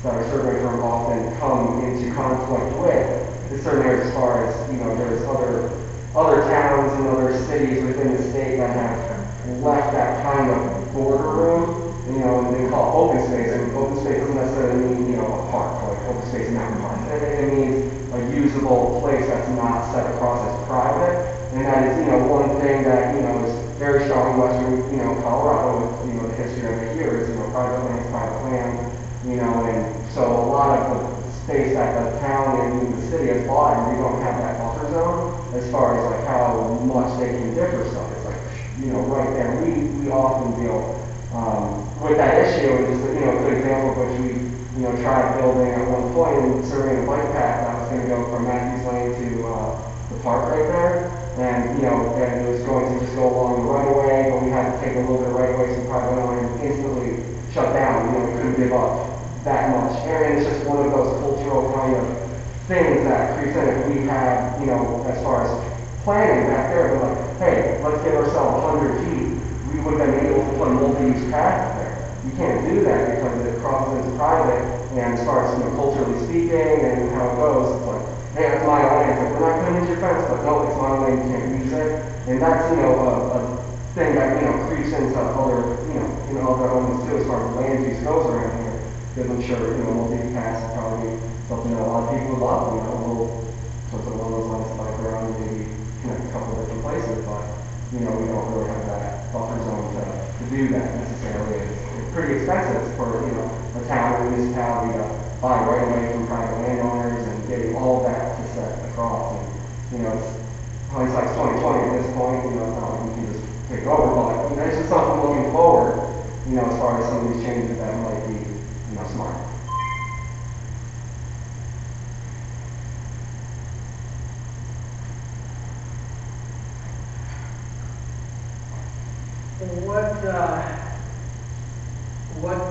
that our survey firm often come into conflict with, is certain areas as far as, you know, there's other towns and other cities within the state that have left that kind of border room, you know, and they call it open space, and open space doesn't necessarily mean, you know, a park, like open space mountain park. It means a usable place that's not set across as private, and that is, you know, one thing that, you know, is very strong in western, you know, Colorado, with, you know, the history of it here is, you know, private land, you know, and so a lot of the space that the town and the city has bought, and we don't have that buffer zone as far as like how much they can differ stuff. It's like, you know, right there. We often deal with that issue, and just, you know, a good example of which we, you know, tried building at one point and surveying a bike path that was going to go from Matthews Lane to the park right there. And, you know, and it was going to just go along the right of way, but we had to take a little bit of right of way, so private line instantly shut down. You know, we couldn't give up that much. And it's just one of those cultural kind of things that creeps in. If we have, you know, as far as planning back there, we're like, hey, let's give ourselves 100 feet. We would have been able to put a multi-use path there. You can't do that because it crosses into private, and as far as, you know, culturally speaking and how it goes, it's like, hey, that's my land. It's like, we're not going to hit your fence, but no, it's my land, you can't use it. And that's, you know, a thing that, you know, creeps into other, you know, other elements too, as far as land use goes around here. Because I'm sure, you know, multi-use paths is probably something that a lot of people would love, you know, a little, something along those lines, like around maybe connect a couple different places, but, you know, we don't really have that buffer zone to do that necessarily. It's pretty expensive for, you know, a town or municipality to buy right away from private landowners and getting all of that to set across. And, you know, it's hindsight's 2020 at this point, you know, it's not like we can just take over, but, you know, it's just something looking forward, you know, as far as some of these changes that might be, you know, smart. What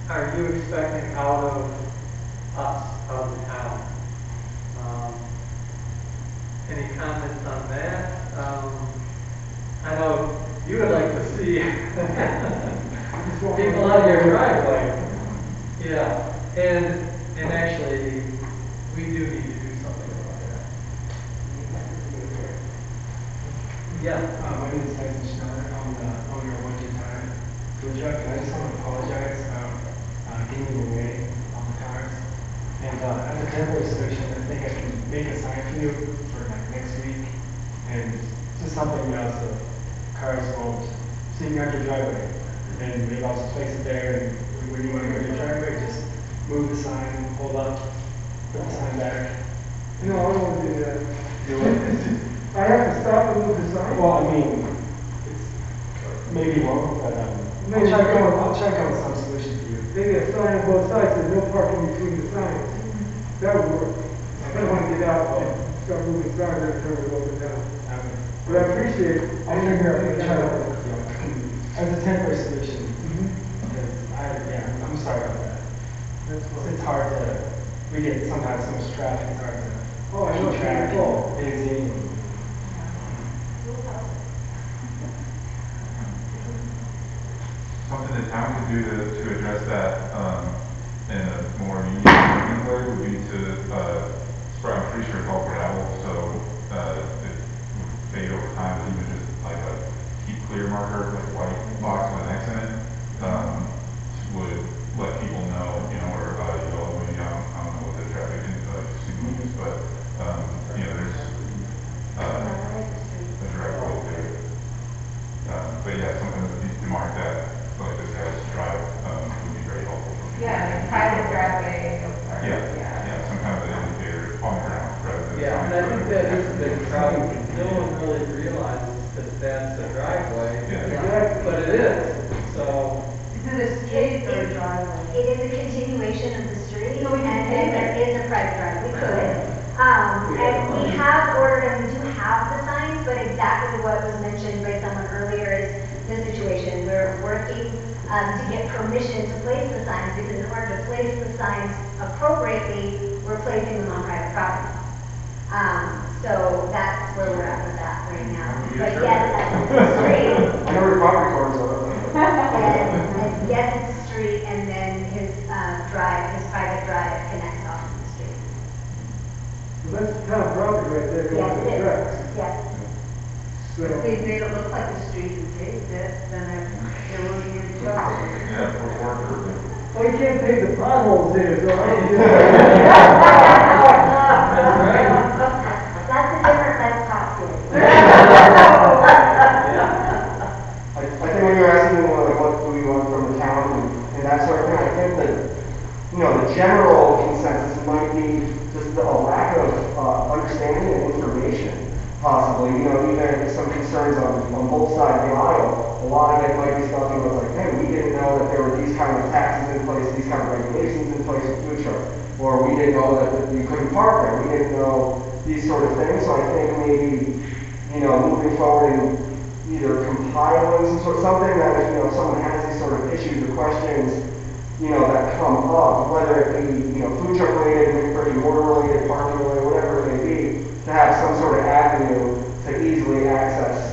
are you expecting out of us, out of the town? Any comments on that? I know you would like to see people out of your driveway. Yeah, and actually, we do need to do something about that. Yeah. My name is Tyson Schneller. I'm the owner of Winter Tire Food Truck, and I just want to apologize about giving away all the cars. And as a temporary solution, I think I can make a sign for you for like next week, and just something else so cars won't see me on your driveway. And maybe I'll just place it there, and when you want to go to your driveway, just move the sign, hold up, put the sign back. No, I won't do that. Do it. I have to stop and move the sign? Well, I mean, it's maybe wrong, but Maybe I'll try to come with some solution for you. Maybe a sign on both sides, there's no parking between the signs. That would work. I don't want to get out and start moving signs every time we go up and down. But I appreciate it. I figure I'm gonna try to, you know, as a temporary solution. Because I'm sorry about that. It's hard to, we get sometimes so much traffic, it's hard to keep track and busy. Something the town could do to address that in a more immediate way would be to spread, I'm pretty sure it's all gravel, so it would fade over time, but even just like a keep clear marker, like a white box with an X in it, would let people know, you know, where you go. Maybe I don't know what the traffic is, but you know, there's a direct road there. But yeah, something that needs to mark that. Like this guy's drive would be very helpful. Yeah, private driveway. Yeah, some kind of an indicator on the ground rather than. Yeah, and I think that is the big problem. No one really realizes that that's a driveway. Yeah. But it is, so. Is it a street or a driveway? It is a continuation of the street, So we can and pave there it. is a private drive, we could. And we have ordered, and we do have the signs, but exactly what was mentioned by someone earlier is the situation. We're working to get permission to place the signs, because in order to place the signs appropriately, we're placing them on private property. So that's where we're at with that right now. But yes, that's the street. I know where property cards are. And yes, it's a street, and then his drive, his private drive connects off of the street. Well, that's town property right there, going Yes, to it the is. tracks. Yes. So, If they made it look like a street and paved it, then they're looking at each other. Yeah, for work. well, you can't take the potholes there, so I can do That's a different let's talk here. I think when you're asking, you know, like, what do we want from the town and that sort of thing, I think that, you know, the general consensus might be just a lack of understanding and information, possibly. You know, even some concerns on both sides of the aisle. A lot of it might be stuff, you know, like, hey, we didn't know that there were these kind of taxes in place, these kind of regulations in place with food trucks. Or we didn't know that you couldn't park there. We didn't know these sort of things. So I think maybe, you know, moving forward and either compiling something that if, you know, someone has these sort of issues or questions, that come up, whether it be, food truck related, brick and mortar related, parking related, whatever it may be, to have some sort of avenue to easily access,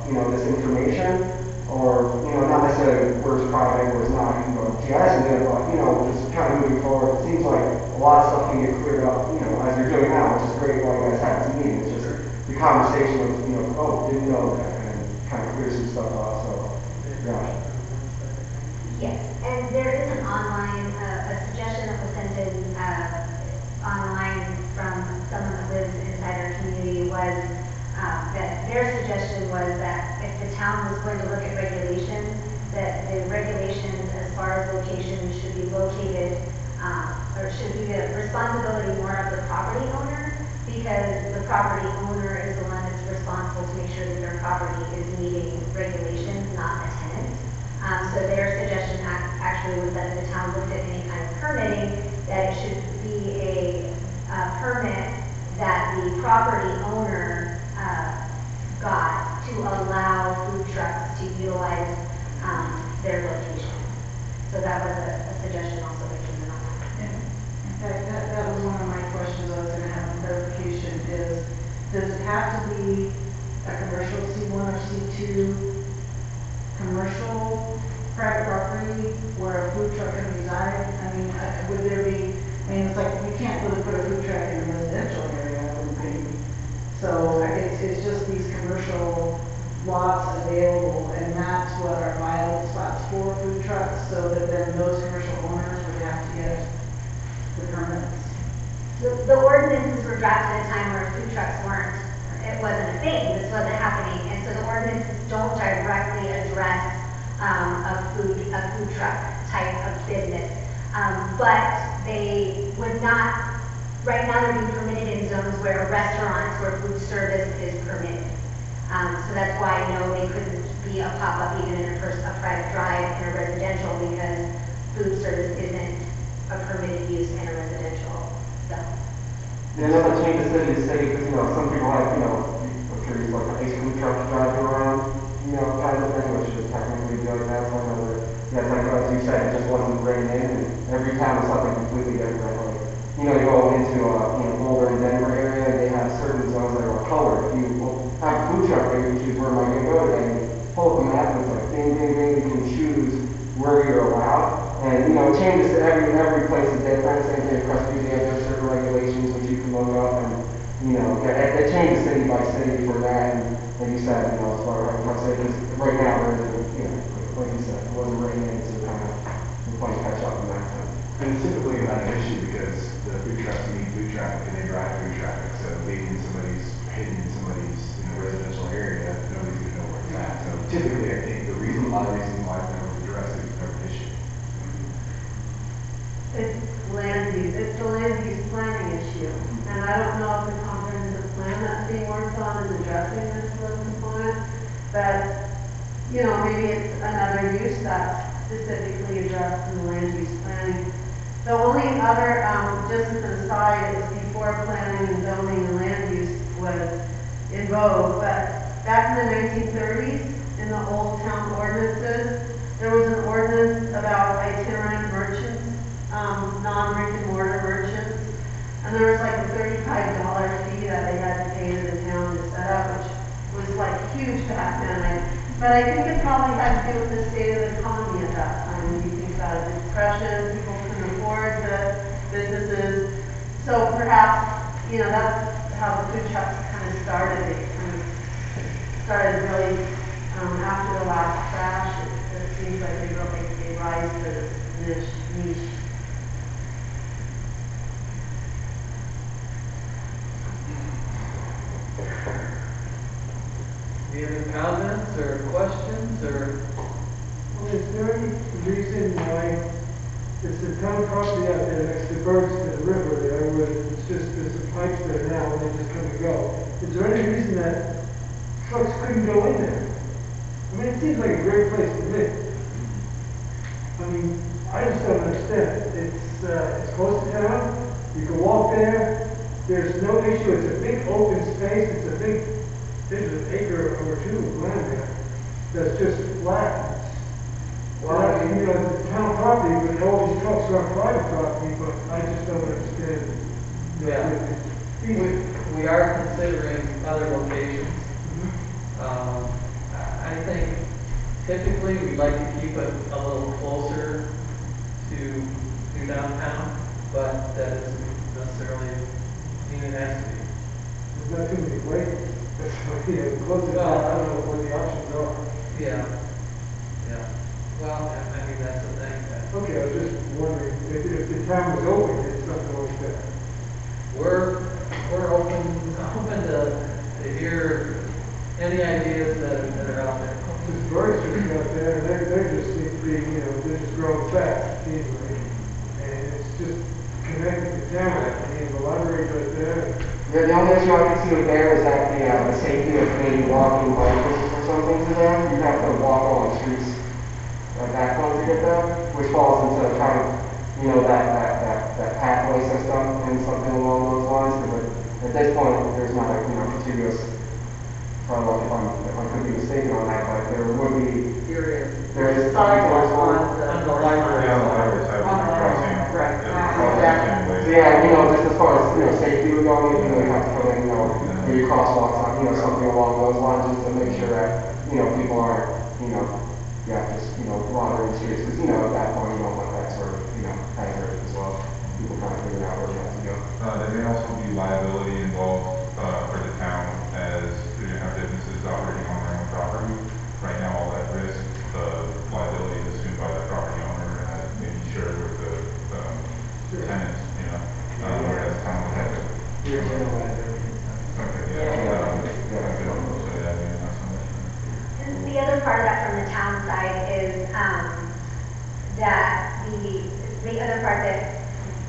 this information, or, not necessarily where's private, where's not, GIS is it, but, just kind of moving forward, it seems like a lot of stuff can get cleared up, as you're doing now, which is great while you guys have this meeting, it's just the conversation of, oh, didn't know that, and kind of clear some stuff up, so, yeah. Yes, and there is an online, a suggestion that was sent in, online from someone that lives inside our community was, that their suggestion was that if the town was going to look at regulations, that the regulations as far as locations should be located, or should be the responsibility more of the property owner, because the property owner is the one that's responsible to make sure that their property is meeting regulations, not the tenant. So their suggestion actually was that if the town looked at any kind of permitting, that it should be a permit that the property owner got to allow food trucks to utilize their location. So that was a suggestion also that came in on that. In fact, that was one of my questions I was going to have clarification is, does it have to be a commercial C1 or C2 commercial private property where a food truck can reside? I mean, would there be, it's like, you can't really put a food truck in a residential area, I wouldn't think. So it's just these commercial lots available, and that's what our viable spots for food trucks, so that then those commercial owners would have to get the permits. The ordinances were drafted at a time where food trucks weren't, it wasn't a thing, this wasn't happening, and so the ordinances don't directly address a food truck type of business. But they would not, right now they're being permitted in zones where restaurants where food service is permitted. So that's why I know they couldn't be a pop-up even in a private drive in a residential, because food service isn't a permitted use in a residential zone. Yeah, that would change the city to city, because, some people have, I'm sure you like a food truck driving around, kind of thing, which is technically doing that, so I know that, like, as you said, it just wasn't written in, and every town is something completely different, like, you go into, Boulder and Denver area, and they have certain zones that are colored. If you have a food truck there, you choose where am I going to go today, and you pull up the map, and it's like, ding, ding, ding, you can choose where you're allowed, and, it changes to every place is different, same thing across the they have certain regulations which you can look up, and, it changes city by city for that, and like you said, as far as because right now, there isn't, like you said, it wasn't written in, so kind of, we're playing catch up in that sense. And it's typically not an issue because the food trucks need food traffic and they drive food traffic, so leaving somebody's hidden in somebody's residential area, nobody's gonna know where it's at. So typically, I think a lot of reasons why it's never addressed is never an issue. It's land use, it's the land use planning issue. And I don't know if the comprehensive plan that's being worked on is addressing this flood component, but, maybe it's another use that's specifically addressed in the land use planning. The only other, just as an aside, is before planning and zoning and land use was in vogue, but back in the 1930s, in the old town ordinances, there was an ordinance about itinerant merchants, non-brick and mortar merchants, and there was like a $35 fee that they had to pay to the town to set up, which was like huge back then. But I think it probably had to do with the state of the economy at that time. When you think about it, the depression, people couldn't afford the businesses. So perhaps, that's how the food trucks kind of started. It kind of started really after the last crash. It seems like they rise to this niche. Any other comments or questions or? Well, is there any reason why it's the town property out there next to Berks to the river there, where it's just, there's some pipes there now and they just come and go? Is there any reason that trucks couldn't go in there? I mean, it seems like a great place to live. I mean, I just don't understand. It's close to town, you can walk there, there's no issue, it's a big open space, there's an acre or two of land there that's just flat. Well, it's town property, but no trucks are on private property, but I just don't understand. Yeah. We are considering other locations. I think typically we'd like to keep it a little closer to downtown, but that doesn't necessarily mean it has to be. There's not too many places. That's why, close it down, I don't know what the options are. Yeah. Well, I mean, that's the thing. Okay, I was just wondering, if the town was open, it's something like that. We're open to hear any ideas that are out there. There's birds just out there, and they just seem to be, they're just growing fast, seemingly. And it's just connected to town, the library's right there. Yeah, the only issue I can see with there is that the safety of maybe walking bicycles or something to them. You have to walk along streets like that close to get there, which falls into kind of, that pathway system and something along those lines. Because at this point, there's not a, contiguous, probably if I could be mistaken on that, but there would be. There is sidewalks on the library. Yeah, on the library side, we're crossing. Right. So yeah, just as far as, safety would go, you have to put in, maybe crosswalks on, something along those lines, just to make sure that, people aren't, wandering streets, because, at that point, you don't want that sort of, hazard as well. People kind of figuring out where they have to go. There may also be liability involved for the town as you have businesses operating on their own property. Right now, all that risk, the liability is assumed by the property owner and maybe shared with the tenants, whereas town would have to. Okay, The other part of that from the town side is that the other part that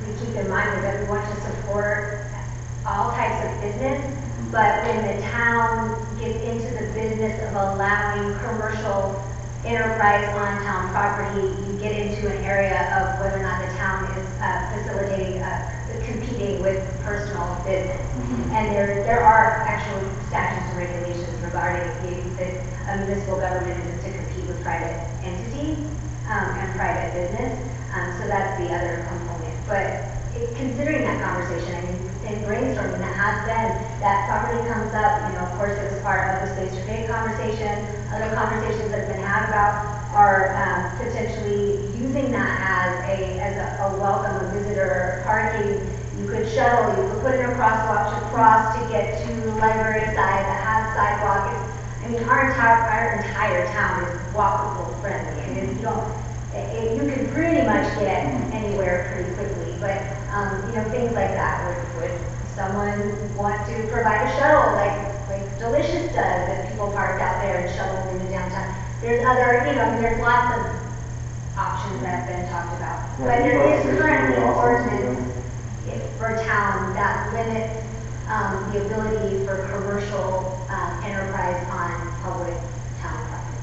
we keep in mind is that we want to support all types of business, but when the town gets into the business of allowing commercial enterprise on town property, you get into an area of whether or not the town is facilitating, competing with personal business. And there are actual statutes and regulations regarding that a municipal government is to compete with private entities and private business. So that's the other component. But considering that conversation, in brainstorming, that has been, that property comes up, of course it was part of the Space Trade conversation. Other conversations that have been had about are potentially using that as a welcome, a visitor parking. You could shuttle, you could put in a crosswalk to cross to get to the library side that has sidewalk. Our entire town is walkable friendly, and you can pretty much get anywhere pretty quickly. But things like that. Would someone want to provide a shuttle like Delicious does, that people park out there and shuttle into downtown? There's other, there's lots of options that have been talked about. But there is currently an ordinance for town that limits the ability for commercial enterprise on public town property.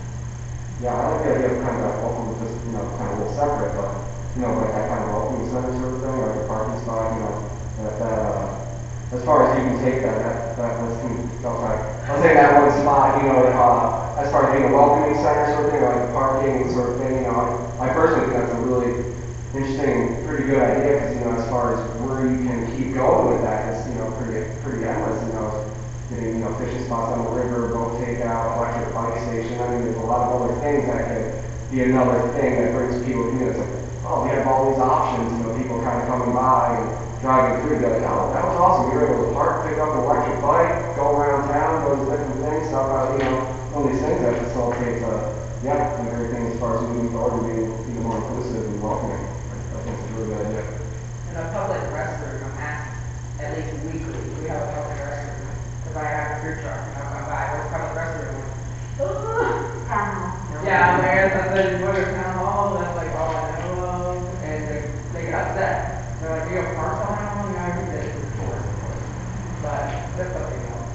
Yeah, I like the idea of kind of that welcome, just, kind of a little separate, but, like that kind of welcoming center sort of thing, like a parking spot, as far as you can take that list can, I'll say that one spot, as far as being a welcoming center sort of thing, like parking sort of thing, I personally think that's a really interesting, pretty good idea, because, as far as where you can keep going with that, it's, pretty endless, getting, fishing spots on the river, boat takeout, electric bike station. There's a lot of other things that could be another thing that brings people, it's like, oh, we have all these options, people kind of coming by and driving through, be like, oh, that was awesome. We were able to park, pick up an electric bike, go around town, those different things, stuff out, all these things that facilitate, everything as far as moving forward and being even more inclusive and welcoming. I think it's a really good idea. And a public restroom, I'm asked at least weekly, we have a public restroom. Because I have a food truck, come by, where's the public restroom? Yeah, there's a what is town hall, that's like all I know of, and they get upset. They're like, you have parks on that one? I agree, that's of course. But that's something else.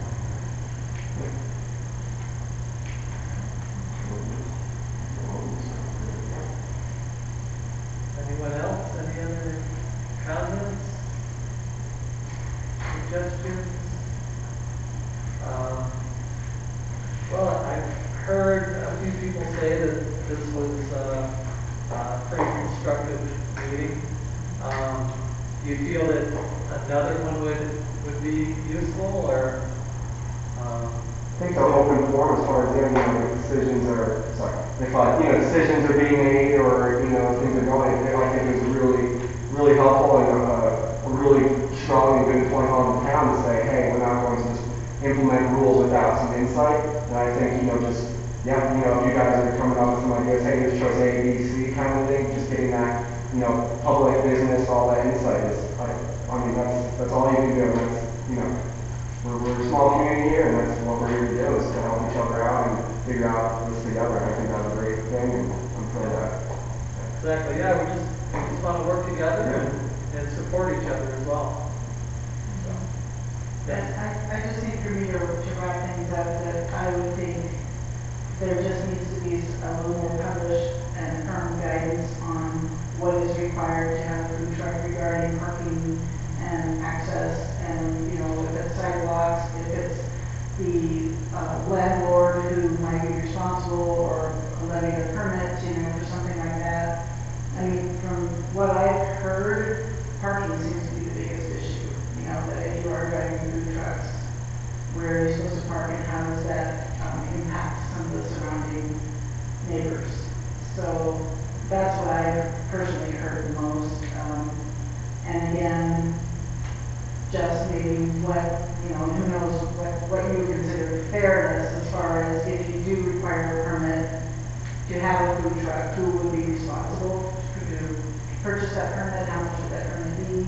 Anyone else? Any other comments? Suggestions? Well, I've heard a few people say that this was a pretty constructive meeting. another one would be useful, or, I think the open forum as far as, you know, decisions are, sorry, if, you know, decisions are being made or, you know, things are going, I think it's really helpful and a really strong and good point on the town to say, hey, we're not going to just implement rules without some insight. And I think, you know, just, yeah, you know, if you guys are coming up with some ideas, hey, here's choice A, B, C kind of thing, just getting that, you know, public business, all that insight is, I mean, that's all you can do. That's, you know, we're a small community here, and that's what we're here to do, is to help each other out and figure out this together. I think that's a great thing, and I'm for that. exactly, yeah, we just want to work together and support each other as well. So, Yes, I just need for me to wrap things up, that I would think there just needs to be a little more published and firm guidance on what is required to have a food truck regarding parking and access, and, you know, if it's sidewalks, if it's the landlord who might be responsible or levying a permit, you know, for something like that. I mean, from what I've heard, parking seems to be the biggest issue. You know, that if you are driving food trucks, where are you supposed to park and how does that impact some of the surrounding neighbors? So that's what I've personally heard the most. And again, just maybe what, you know, who knows what you would consider fairness as far as if you do require a permit to have a food truck, who would be responsible to purchase that permit, how much would that permit be,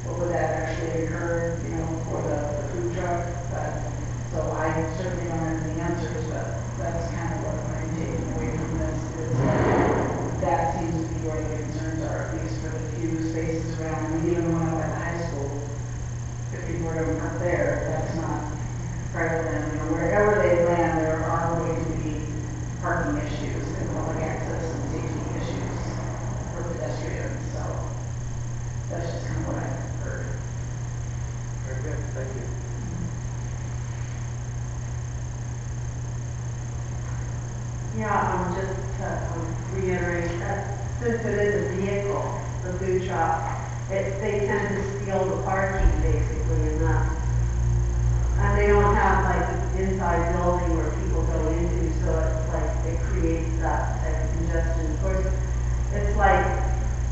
what would that actually incur, you know, for the food truck. But, so I certainly don't have any answers, but that's kind of what I'm taking away from this, is that seems to be where the concerns are, at least for the few spaces around. I mean, even when I went to high school, if people were going to park there, that's not private land. You know, wherever they land, there are going to be parking issues and public access and safety issues for pedestrians. So that's just kind of what I've heard. very good, thank you. Yeah, just to reiterate that since it is a vehicle, the food truck, they tend to steal the parking basically, and they don't have like an inside building where people go into, so it's like, it creates that type of congestion. Of course, it's like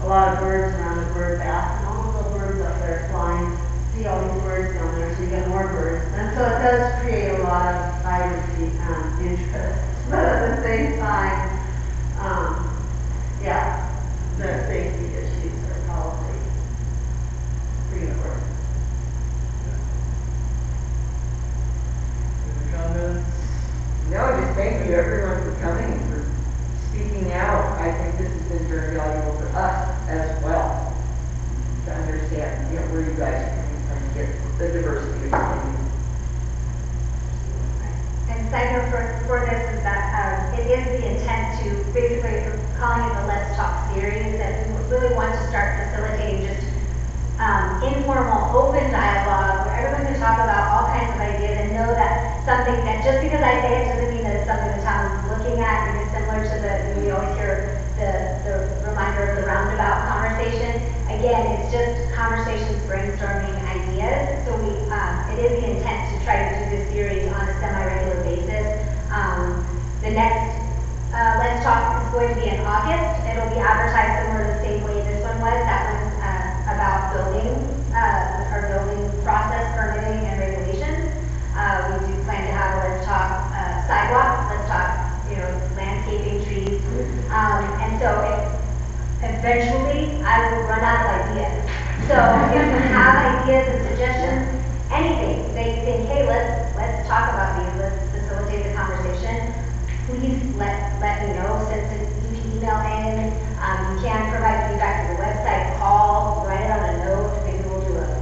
a lot of birds around the bird bath, and all the little birds up there flying, see all these birds down there, so you get more birds. And so it does create a lot of privacy and interest. But at the same time, yeah, the safety issues are probably pretty important. Any comments? No, just thank you everyone for coming and for speaking out. I think this has been very valuable for us as well, to understand, you know, where you guys are coming from, to get the diversity of opinions. And side note for this is that it is the intent to, basically, we're calling it the Let's Talk series, that we really want to start facilitating just informal, open dialogue, where everyone can talk about all kinds of ideas and know that something that, just because I say it doesn't mean that it's something the town is looking at. It is similar to we always hear the reminder of the roundabout conversation. Again, it's just conversations, brainstorming ideas. So it is the intent to try to do this series on a semi-regular basis. The next Let's Talk is going to be in August. It'll be advertised similar to the same way this one was. That one's about building, our building process, permitting, and regulations. We do plan to have a Let's Talk sidewalks, Let's Talk, you know, landscaping, trees. And so eventually I will run out of ideas. So if you have ideas and suggestions, anything, they think, hey, let's talk about these, let's facilitate the conversation. Please let me know. Since you can email in, you can provide feedback to the website, call, write it on a note. Maybe we'll do a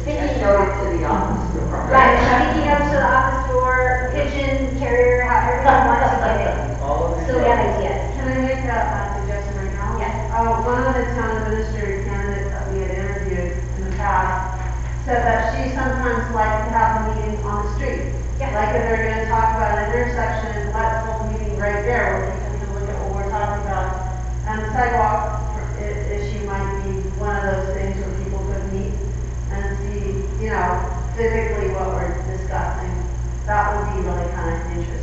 Sticky note to the office door. right, sticky notes to the office door, pigeon carrier, however you want to get it. So we have ideas. Can I make that suggestion right now? Yes. One of the town administrator candidates that we had interviewed in the past said that she sometimes likes to have a meeting on the street. Yeah. Like if they're gonna talk about an intersection, let's hold a meeting right there where people can look at what we're talking about. And the sidewalk issue might be one of those things where people could meet and see you know, physically what we're discussing. That would be really kind of interesting.